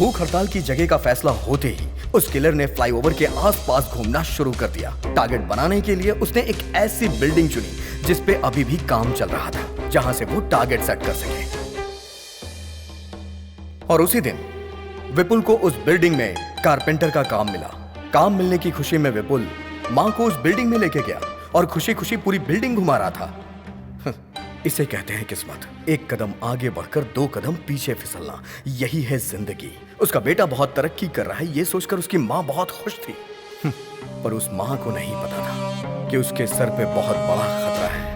भूख हड़ताल की जगह का फैसला होते ही उस किलर ने फ्लाईओवर के आसपास घूमना शुरू कर दिया। टारगेट बनाने के लिए उसने एक ऐसी बिल्डिंग चुनी जिस पे अभी भी काम चल रहा था, जहां से वो टारगेट सेट कर सके। और उसी दिन विपुल को उस बिल्डिंग में कारपेंटर का काम मिला। काम मिलने की खुशी में विपुल मां को उस बिल्डिंग में लेके गया और खुशी खुशी पूरी बिल्डिंग घुमा रहा था। इसे कहते हैं किस्मत। एक कदम आगे बढ़कर 2 कदम पीछे फिसलना, यही है जिंदगी। उसका बेटा बहुत तरक्की कर रहा है, ये सोचकर उसकी मां बहुत खुश थी। पर उस मां को नहीं पता था कि उसके सर पे बहुत बड़ा खतरा है।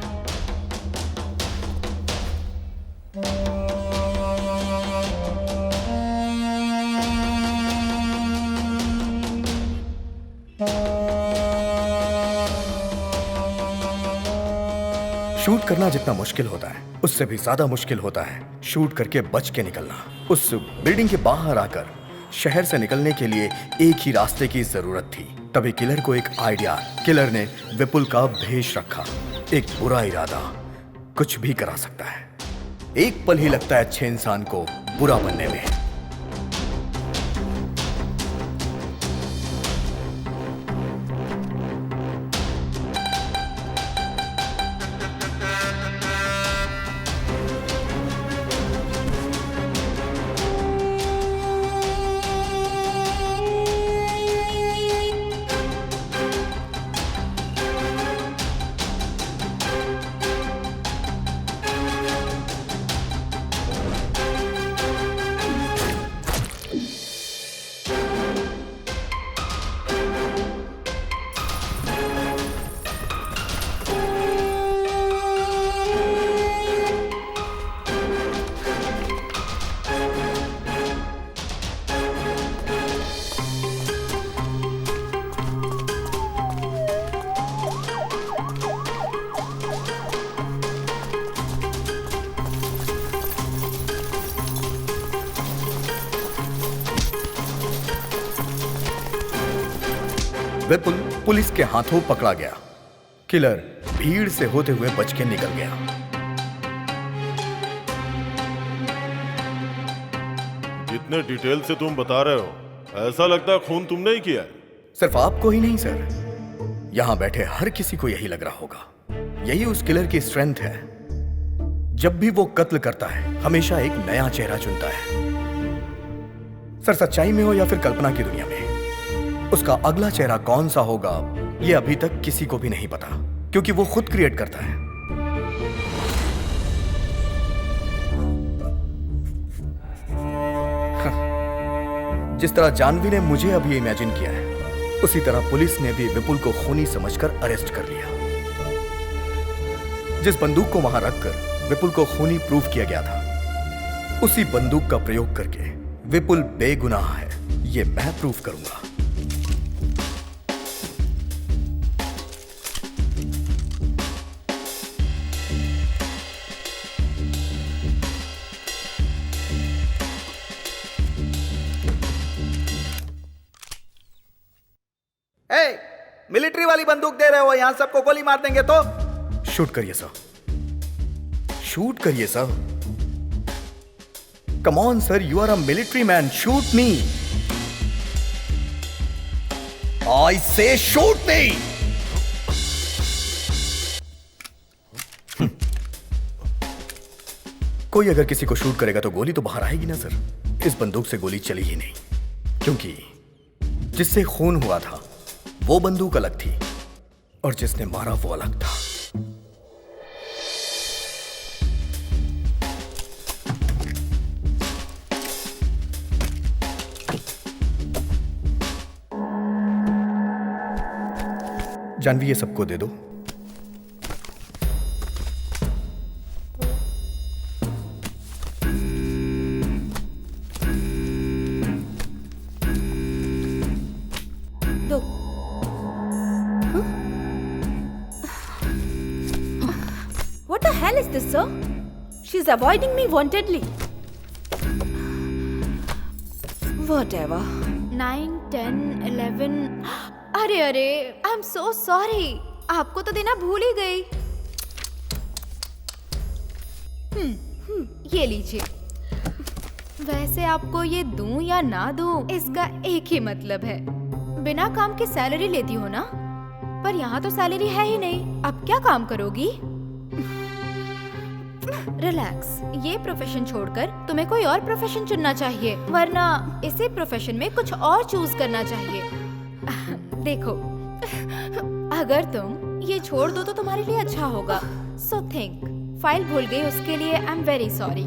शूट करना जितना मुश्किल होता है उससे भी ज्यादा मुश्किल होता है शूट करके बच के निकलना। उस बिल्डिंग के बाहर आकर शहर से निकलने के लिए एक ही रास्ते की जरूरत थी। तभी किलर को एक आइडिया। किलर ने विपुल का भेष रखा। एक बुरा इरादा कुछ भी करा सकता है। एक पल ही लगता है अच्छे इंसान को बुरा बनने में। विपुल पुलिस के हाथों पकड़ा गया। किलर भीड़ से होते हुए बच के निकल गया। जितने डिटेल से तुम बता रहे हो, ऐसा लगता है खून तुमने ही किया है। सिर्फ आपको ही नहीं सर, यहां बैठे हर किसी को यही लग रहा होगा। यही उस किलर की स्ट्रेंथ है। जब भी वो कत्ल करता है हमेशा एक नया चेहरा चुनता है। सर सच्चाई में हो या फिर कल्पना की दुनिया में, उसका अगला चेहरा कौन सा होगा ये अभी तक किसी को भी नहीं पता, क्योंकि वो खुद क्रिएट करता है। जिस तरह जानवी ने मुझे अभी इमेजिन किया है, उसी तरह पुलिस ने भी विपुल को खूनी समझकर अरेस्ट कर लिया। जिस बंदूक को वहां रखकर विपुल को खूनी प्रूफ किया गया था, उसी बंदूक का प्रयोग करके विपुल बेगुनाह है ये मैं प्रूफ करूंगा। मिलिट्री वाली बंदूक दे रहे हो, यहां सबको गोली मार देंगे तो? शूट करिए सर, शूट करिए sir. Come on sir, you are a military man, shoot me. I say shoot मी। कोई अगर किसी को शूट करेगा तो गोली तो बाहर आएगी ना सर। इस बंदूक से गोली चली ही नहीं, क्योंकि जिससे खून हुआ था वो बंदूक अलग थी और जिसने मारा वो अलग था। जानवी ये सबको दे दो। What the hell is this, sir? She's avoiding me wantedly. Whatever. 9, 10, 11. अरे अरे, आई एम सो सॉरी। आपको तो देना भूल ही गई। ये लीजिए। वैसे आपको ये दूं या ना दूं, इसका एक ही मतलब है, बिना काम के सैलरी लेती हो ना। पर यहाँ तो सैलरी है ही नहीं, अब क्या काम करोगी? रिलैक्स, ये प्रोफेशन छोड़कर तुम्हें कोई और प्रोफेशन चुनना चाहिए, वरना इसी प्रोफेशन में कुछ और चूज करना चाहिए। देखो, अगर तुम ये छोड़ दो तो तुम्हारे लिए अच्छा होगा। So think. फाइल भूल गई उसके लिए I am very sorry.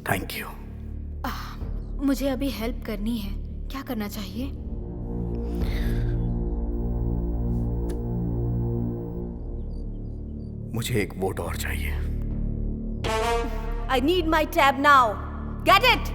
Thank you. मुझे अभी हेल्प करनी है, क्या करना चाहिए? मुझे एक वोट और चाहिए। I need my tab now. Get it?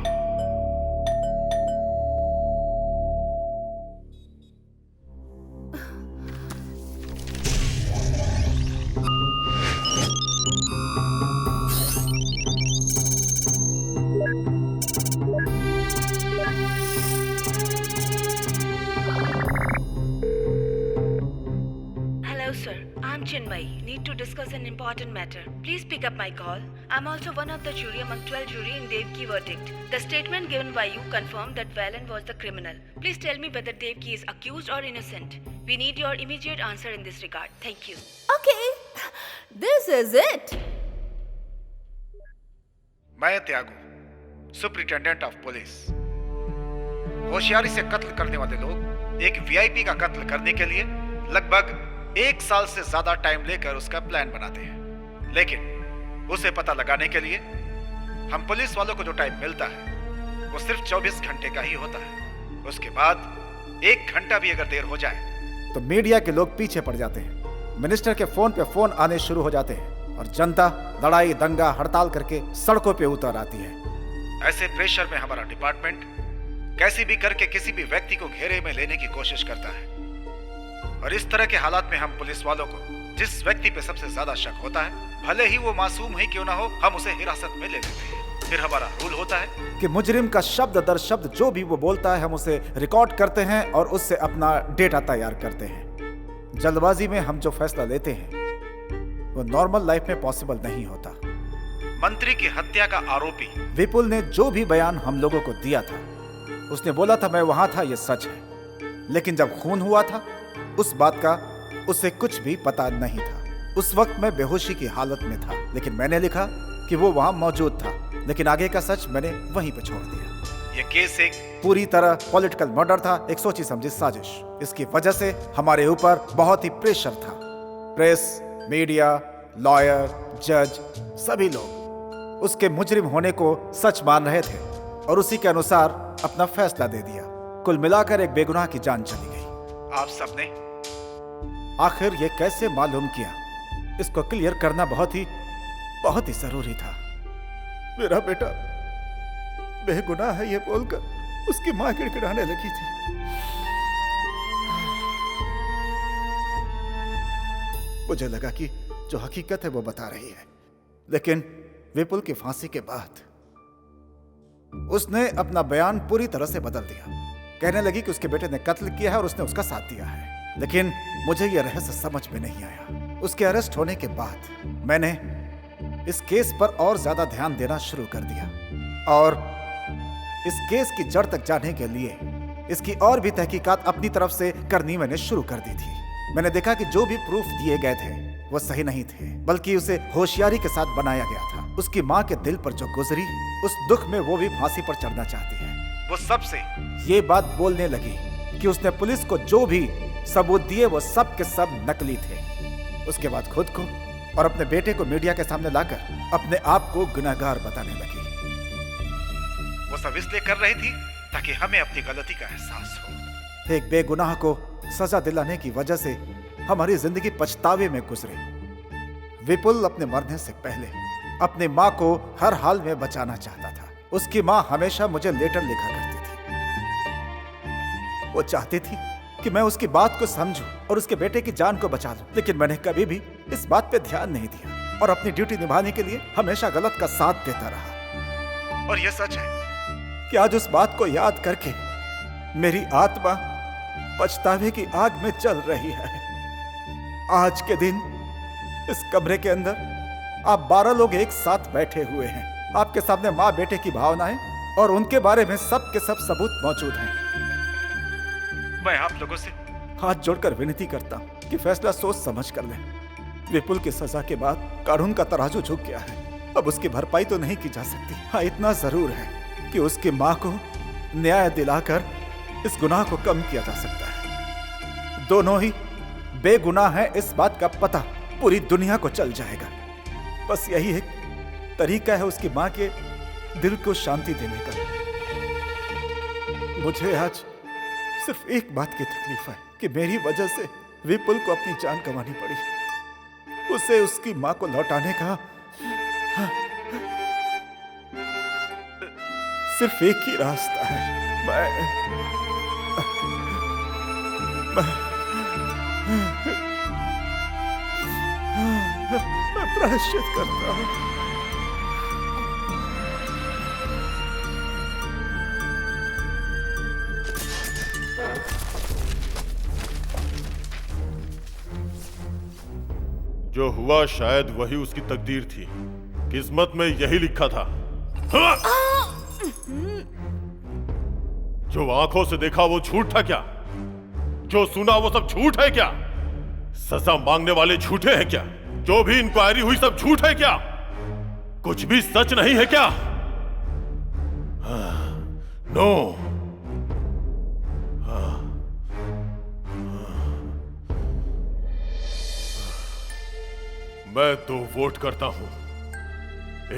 Hello, sir. I'm Chinmay. Need to discuss an important matter. Please pick up my call. I'm also one of the jury among 12 jury in Devki verdict. The statement given by you confirmed that Valen was the criminal. Please tell me whether Devki is accused or innocent. We need your immediate answer in this regard. Thank you. Okay. This is it. मैं त्यागू, superintendent of police. होशियारी से कत्ल करने वाले लोग एक VIP का कत्ल करने के लिए लगभग 1 साल से ज्यादा टाइम लेकर उसका प्लान बनाते हैं, लेकिन उसे पता लगाने के लिए हम पुलिस वालों को जो टाइम मिलता है वो सिर्फ 24 घंटे का ही होता है। उसके बाद 1 घंटा भी अगर देर हो जाए तो मीडिया के लोग पीछे पड़ जाते हैं, मिनिस्टर के फोन पे फोन आने शुरू हो जाते हैं और जनता लड़ाई दंगा हड़ताल करके सड़कों पे उतर आती है। ऐसे प्रेशर में हमारा डिपार्टमेंट कैसी भी करके किसी भी व्यक्ति को घेरे में लेने की कोशिश करता है, और इस तरह के हालात में हम पुलिस वालों को जिस व्यक्ति पे सबसे ज्यादा शक होता है, भले ही वो मासूम ही क्यों ना हो, हम उसे हिरासत में ले लेते हैं। फिर हमारा रूल होता है कि मुजरिम का शब्द दर शब्द जो भी वो बोलता है हम उसे रिकॉर्ड करते हैं और उससे अपना डेटा तैयार करते हैं। जल्दबाजी में हम जो फैसला लेते हैं वो नॉर्मल लाइफ में पॉसिबल नहीं होता। मंत्री की हत्या का आरोपी विपुल ने जो भी बयान हम लोगों को दिया था, उसने बोला था मैं वहां था, ये सच है, लेकिन जब खून हुआ था उस बात का उसे कुछ भी पता नहीं था। उस वक्त मैं बेहोशी की हालत में था, लेकिन मैंने लिखा कि वो वहां मौजूद था, लेकिन आगे का सच मैंने वहीं पे छोड़ दिया। ये केस एक पूरी तरह पॉलिटिकल मर्डर था, एक सोची समझी साजिश। इसकी वजह से हमारे ऊपर बहुत ही प्रेशर था। प्रेस, मीडिया, लॉयर, जज, सभी लोग उसके मुजरिम होने को सच मान रहे थे और उसी के अनुसार अपना फैसला दे दिया। कुल मिलाकर एक बेगुनाह की जान चली गई। आप सबने आखिर ये कैसे मालूम किया, इसको क्लियर करना बहुत ही जरूरी था। मेरा बेटा बेगुनाह है ये बोलकर उसकी मां गिड़गिड़ाने लगी थी। मुझे लगा कि जो हकीकत है वो बता रही है, लेकिन विपुल की फांसी के बाद उसने अपना बयान पूरी तरह से बदल दिया। कहने लगी कि उसके बेटे ने कत्ल किया है और उसने उसका साथ दिया है, लेकिन मुझे यह रहस्य समझ में नहीं आया। उसके अरेस्ट होने के बाद मैंने इस केस पर और ज्यादा ध्यान देना शुरू कर दिया और इस केस की जड़ तक जाने के लिए इसकी और भी तहकीकात अपनी तरफ से करनी मैंने शुरू कर दी थी। मैंने देखा कि जो भी प्रूफ दिए गए थे वो सही नहीं थे, बल्कि उसे होशियारी के साथ बनाया गया था। उसकी माँ के दिल पर जो गुजरी, उस दुख में वो भी फांसी पर चढ़ना चाहती है। वो सबसे ये बात बोलने लगी कि उसने पुलिस को जो भी सबूत दिए वो सब के सब नकली थे। उसके बाद खुद को और अपने बेटे को मीडिया के सामने लाकर अपने आप को गुनहगार बताने लगी। वो सब इसलिए कर रही थी ताकि हमें अपनी गलती का एहसास हो। एक बेगुनाह को सजा दिलाने की वजह से हमारी जिंदगी पछतावे में गुजरी। विपुल अपने मरने से पहले अपनी माँ को हर हाल में बचाना चाहता था। उसकी माँ हमेशा मुझे लेटर लिखा करती थी। वो चाहती थी कि मैं उसकी बात को समझूं और उसके बेटे की जान को बचा लूं, लेकिन मैंने कभी भी इस बात पे ध्यान नहीं दिया। और अपनी ड्यूटी निभाने के लिए हमेशा गलत का साथ देता रहा। और यह सच है कि आज उस बात को याद करके मेरी आत्मा पछतावे की आग में जल रही है। आज के दिन इस कमरे के अंदर आप 12 लोग एक साथ बैठे हुए हैं। आपके सामने माँ बेटे की भावनाएं और उनके बारे में सब के सब सबूत मौजूद हैं। मैं आप लोगों से हाथ जोड़कर विनती करता हूं कि फैसला सोच समझ कर लें। विपुल की सजा के बाद कानून का तराजू झुक गया है। अब उसकी भरपाई तो नहीं की जा सकती। हाँ, इतना जरूर है कि उसकी माँ को न्याय दिलाकर इस गुनाह को कम किया जा सकता है। दोनों ही बेगुनाह हैं, इस बात का पता पूरी दुनिया को चल जाएगा। बस यही एक तरीका है उसकी माँ के दिल को शांति देने का। मुझे आज सिर्फ एक बात की तकलीफ है कि मेरी वजह से विपुल को अपनी जान गंवानी पड़ी। उसे उसकी माँ को लौटाने का सिर्फ एक ही रास्ता है। मैं प्रायश्चित करता हूँ। जो हुआ शायद वही उसकी तकदीर थी। किस्मत में यही लिखा था। जो आंखों से देखा वो झूठ था क्या? जो सुना वो सब झूठ है क्या? सजा मांगने वाले झूठे हैं क्या? जो भी इंक्वायरी हुई सब झूठ है क्या? कुछ भी सच नहीं है क्या? नो। मैं 2 वोट करता हूं,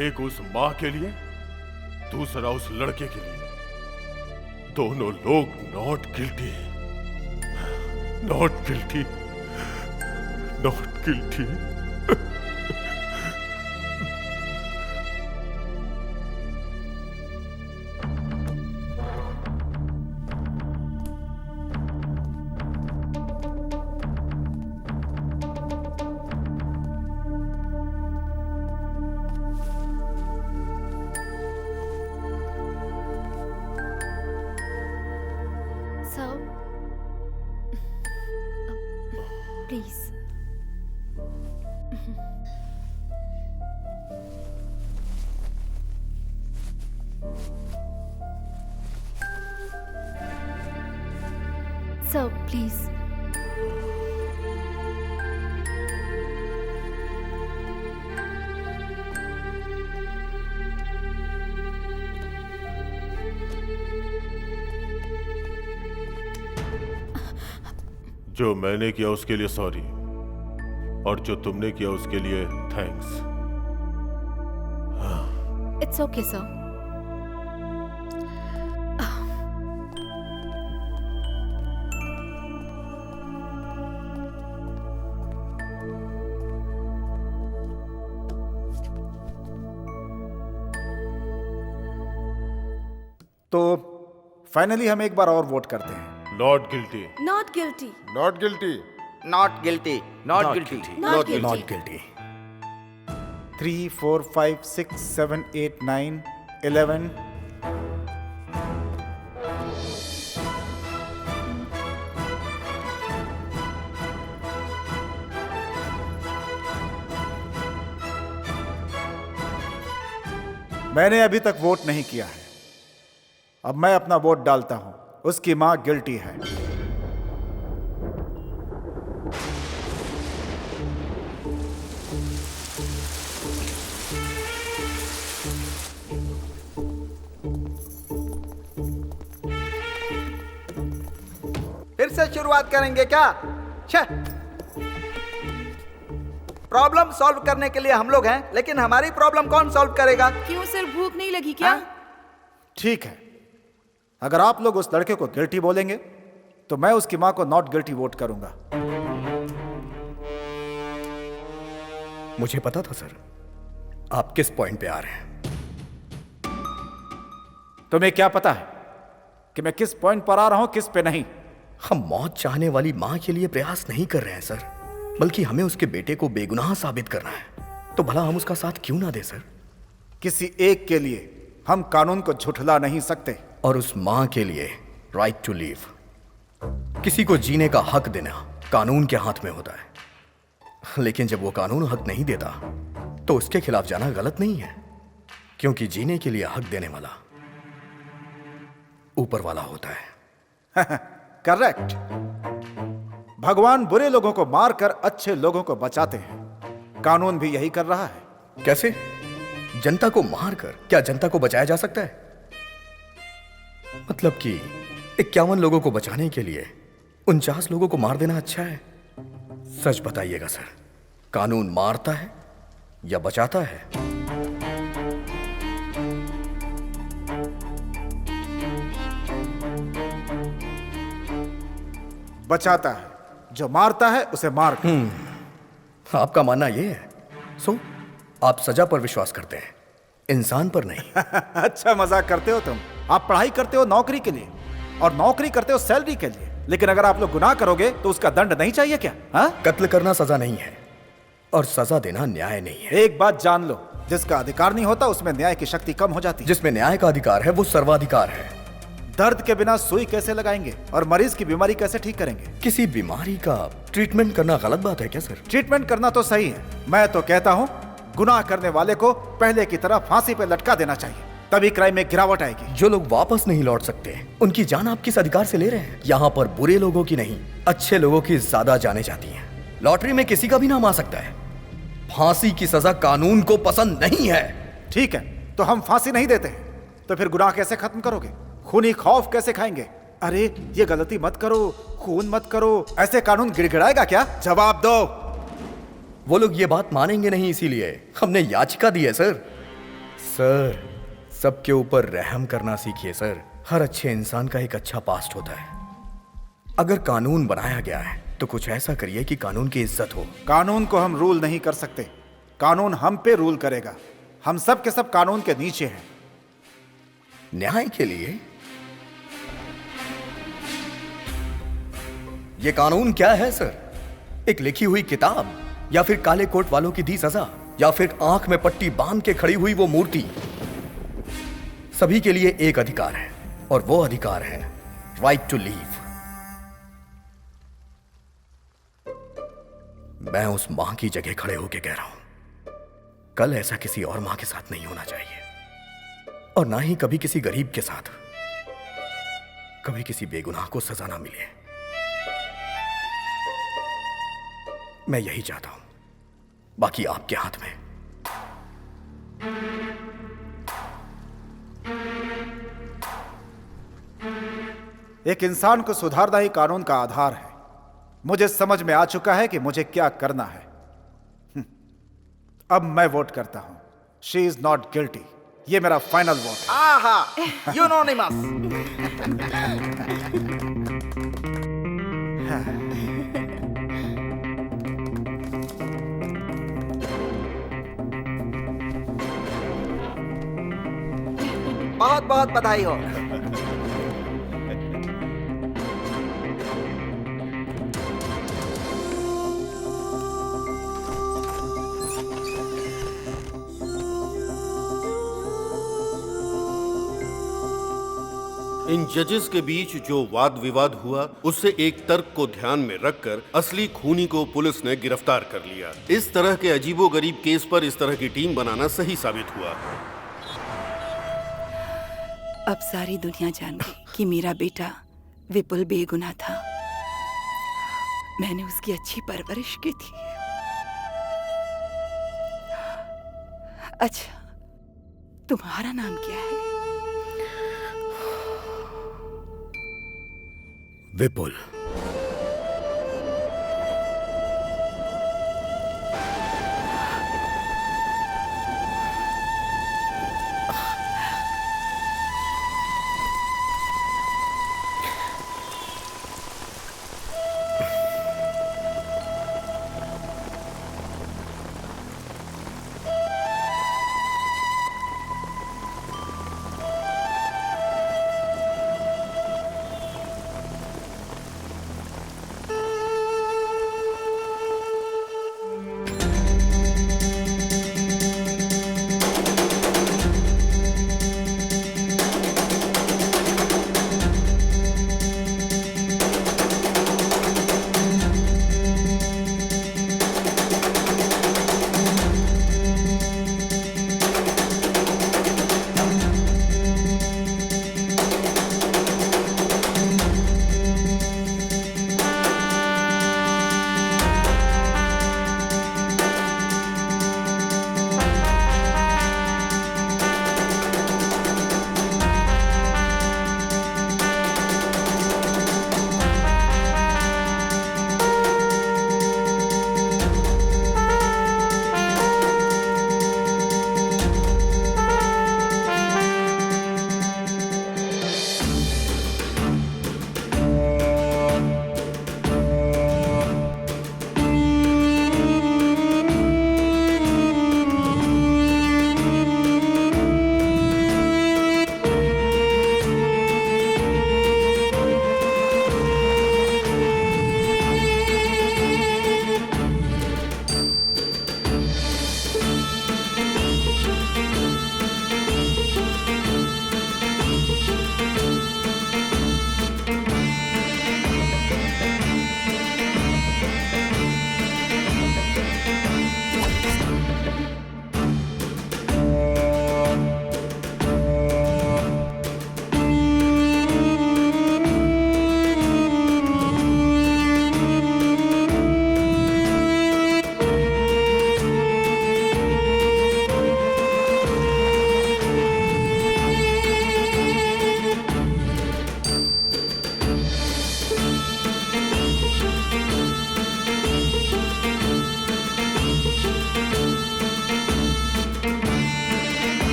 एक उस मां के लिए, दूसरा उस लड़के के लिए। दोनों लोग not guilty, not guilty, not guilty. Please. Sir please. जो मैंने किया उसके लिए सॉरी, और जो तुमने किया उसके लिए थैंक्स। It's okay sir. तो फाइनली हम एक बार और वोट करते हैं। Not guilty, not guilty, not guilty, not guilty, not guilty, not guilty. Not guilty. 3, 4, 5, 6, 7, 8, 9, 11। मैंने अभी तक वोट नहीं किया है। अब मैं अपना वोट डालता हूं। उसकी मां गिल्टी है। फिर से शुरुआत करेंगे क्या? प्रॉब्लम सॉल्व करने के लिए हम लोग हैं, लेकिन हमारी प्रॉब्लम कौन सॉल्व करेगा? क्यों सर, भूख नहीं लगी क्या? ठीक है, अगर आप लोग उस लड़के को गिल्टी बोलेंगे तो मैं उसकी मां को नॉट गिल्टी वोट करूंगा। मुझे पता था सर आप किस पॉइंट पे आ रहे हैं। तुम्हें क्या पता है कि मैं किस पॉइंट पर आ रहा हूं, किस पे नहीं? हम मौत चाहने वाली मां के लिए प्रयास नहीं कर रहे हैं सर, बल्कि हमें उसके बेटे को बेगुनाह साबित करना है। तो भला हम उसका साथ क्यों ना दे सर? किसी एक के लिए हम कानून को झुठला नहीं सकते। और उस मां के लिए राइट टू लीव, किसी को जीने का हक देना कानून के हाथ में होता है। लेकिन जब वो कानून हक नहीं देता तो उसके खिलाफ जाना गलत नहीं है, क्योंकि जीने के लिए हक देने वाला ऊपर वाला होता है। करेक्ट। भगवान बुरे लोगों को मारकर अच्छे लोगों को बचाते हैं। कानून भी यही कर रहा है। कैसे? जनता को मारकर क्या जनता को बचाया जा सकता है? मतलब कि 51 लोगों को बचाने के लिए 49 लोगों को मार देना अच्छा है? सच बताइएगा सर, कानून मारता है या बचाता है? बचाता है। जो मारता है उसे मार। आपका मानना यह है? सो आप सजा पर विश्वास करते हैं, इंसान पर नहीं। अच्छा मजाक करते हो तुम। आप पढ़ाई करते हो नौकरी के लिए, और नौकरी करते हो सैलरी के लिए, लेकिन अगर आप लोग गुनाह करोगे तो उसका दंड नहीं चाहिए क्या? हाँ? कत्ल करना सजा नहीं है और सजा देना न्याय नहीं है। एक बात जान लो, जिसका अधिकार नहीं होता उसमें न्याय की शक्ति कम हो जाती है। जिसमें न्याय का अधिकार है वो सर्वाधिकार है। दर्द के बिना सुई कैसे लगाएंगे और मरीज की बीमारी कैसे ठीक करेंगे? किसी बीमारी का ट्रीटमेंट करना गलत बात है क्या सर? ट्रीटमेंट करना तो सही है। मैं तो कहता हूँ गुनाह करने वाले को पहले की तरह फांसी पे लटका देना चाहिए, तभी क्राइम में गिरावट आएगी। जो लोग वापस नहीं लौट सकते उनकी जान आप किस अधिकार से ले रहे हैं? यहाँ पर बुरे लोगों की नहीं, अच्छे लोगों की ज्यादा जाने जाती हैं। लॉटरी में किसी का भी नाम आ सकता है। फांसी की सजा कानून को पसंद नहीं है। ठीक है, तो हम फांसी नहीं देते, तो फिर गुनाह कैसे खत्म करोगे? खूनी खौफ कैसे खाएंगे? अरे ये गलती मत करो, खून मत करो, ऐसे कानून गिड़गिड़ाएगा क्या? जवाब दो। वो लोग ये बात मानेंगे नहीं, इसीलिए हमने याचिका दी है सर। सर, सबके ऊपर रहम करना सीखिए सर। हर अच्छे इंसान का एक अच्छा पास्ट होता है। अगर कानून बनाया गया है तो कुछ ऐसा करिए कि कानून की इज्जत हो। कानून को हम रूल नहीं कर सकते, कानून हम पे रूल करेगा। हम सब के सब कानून के नीचे हैं। न्याय के लिए ये कानून क्या है सर? एक लिखी हुई किताब, या फिर काले कोट वालों की दी सजा, या फिर आंख में पट्टी बांध के खड़ी हुई वो मूर्ति? सभी के लिए एक अधिकार है, और वो अधिकार है राइट टू लीव। मैं उस मां की जगह खड़े होकर कह रहा हूं, कल ऐसा किसी और मां के साथ नहीं होना चाहिए, और ना ही कभी किसी गरीब के साथ। कभी किसी बेगुनाह को सजा ना मिले। मैं यही चाहता हूं, बाकी आपके हाथ में। एक इंसान को सुधारना ही कानून का आधार है। मुझे समझ में आ चुका है कि मुझे क्या करना है। अब मैं वोट करता हूं, शी इज नॉट गिल्टी। ये मेरा फाइनल वोट है। आहा, यूनोनिमस। बहुत बहुत बधाई हो। इन जजेस के बीच जो वाद विवाद हुआ, उससे एक तर्क को ध्यान में रखकर असली खूनी को पुलिस ने गिरफ्तार कर लिया। इस तरह के अजीबोगरीब केस पर इस तरह की टीम बनाना सही साबित हुआ। अब सारी दुनिया जान गई कि मेरा बेटा विपुल बेगुनाह था। मैंने उसकी अच्छी परवरिश की थी। अच्छा, तुम्हारा नाम क्या है? विपुल।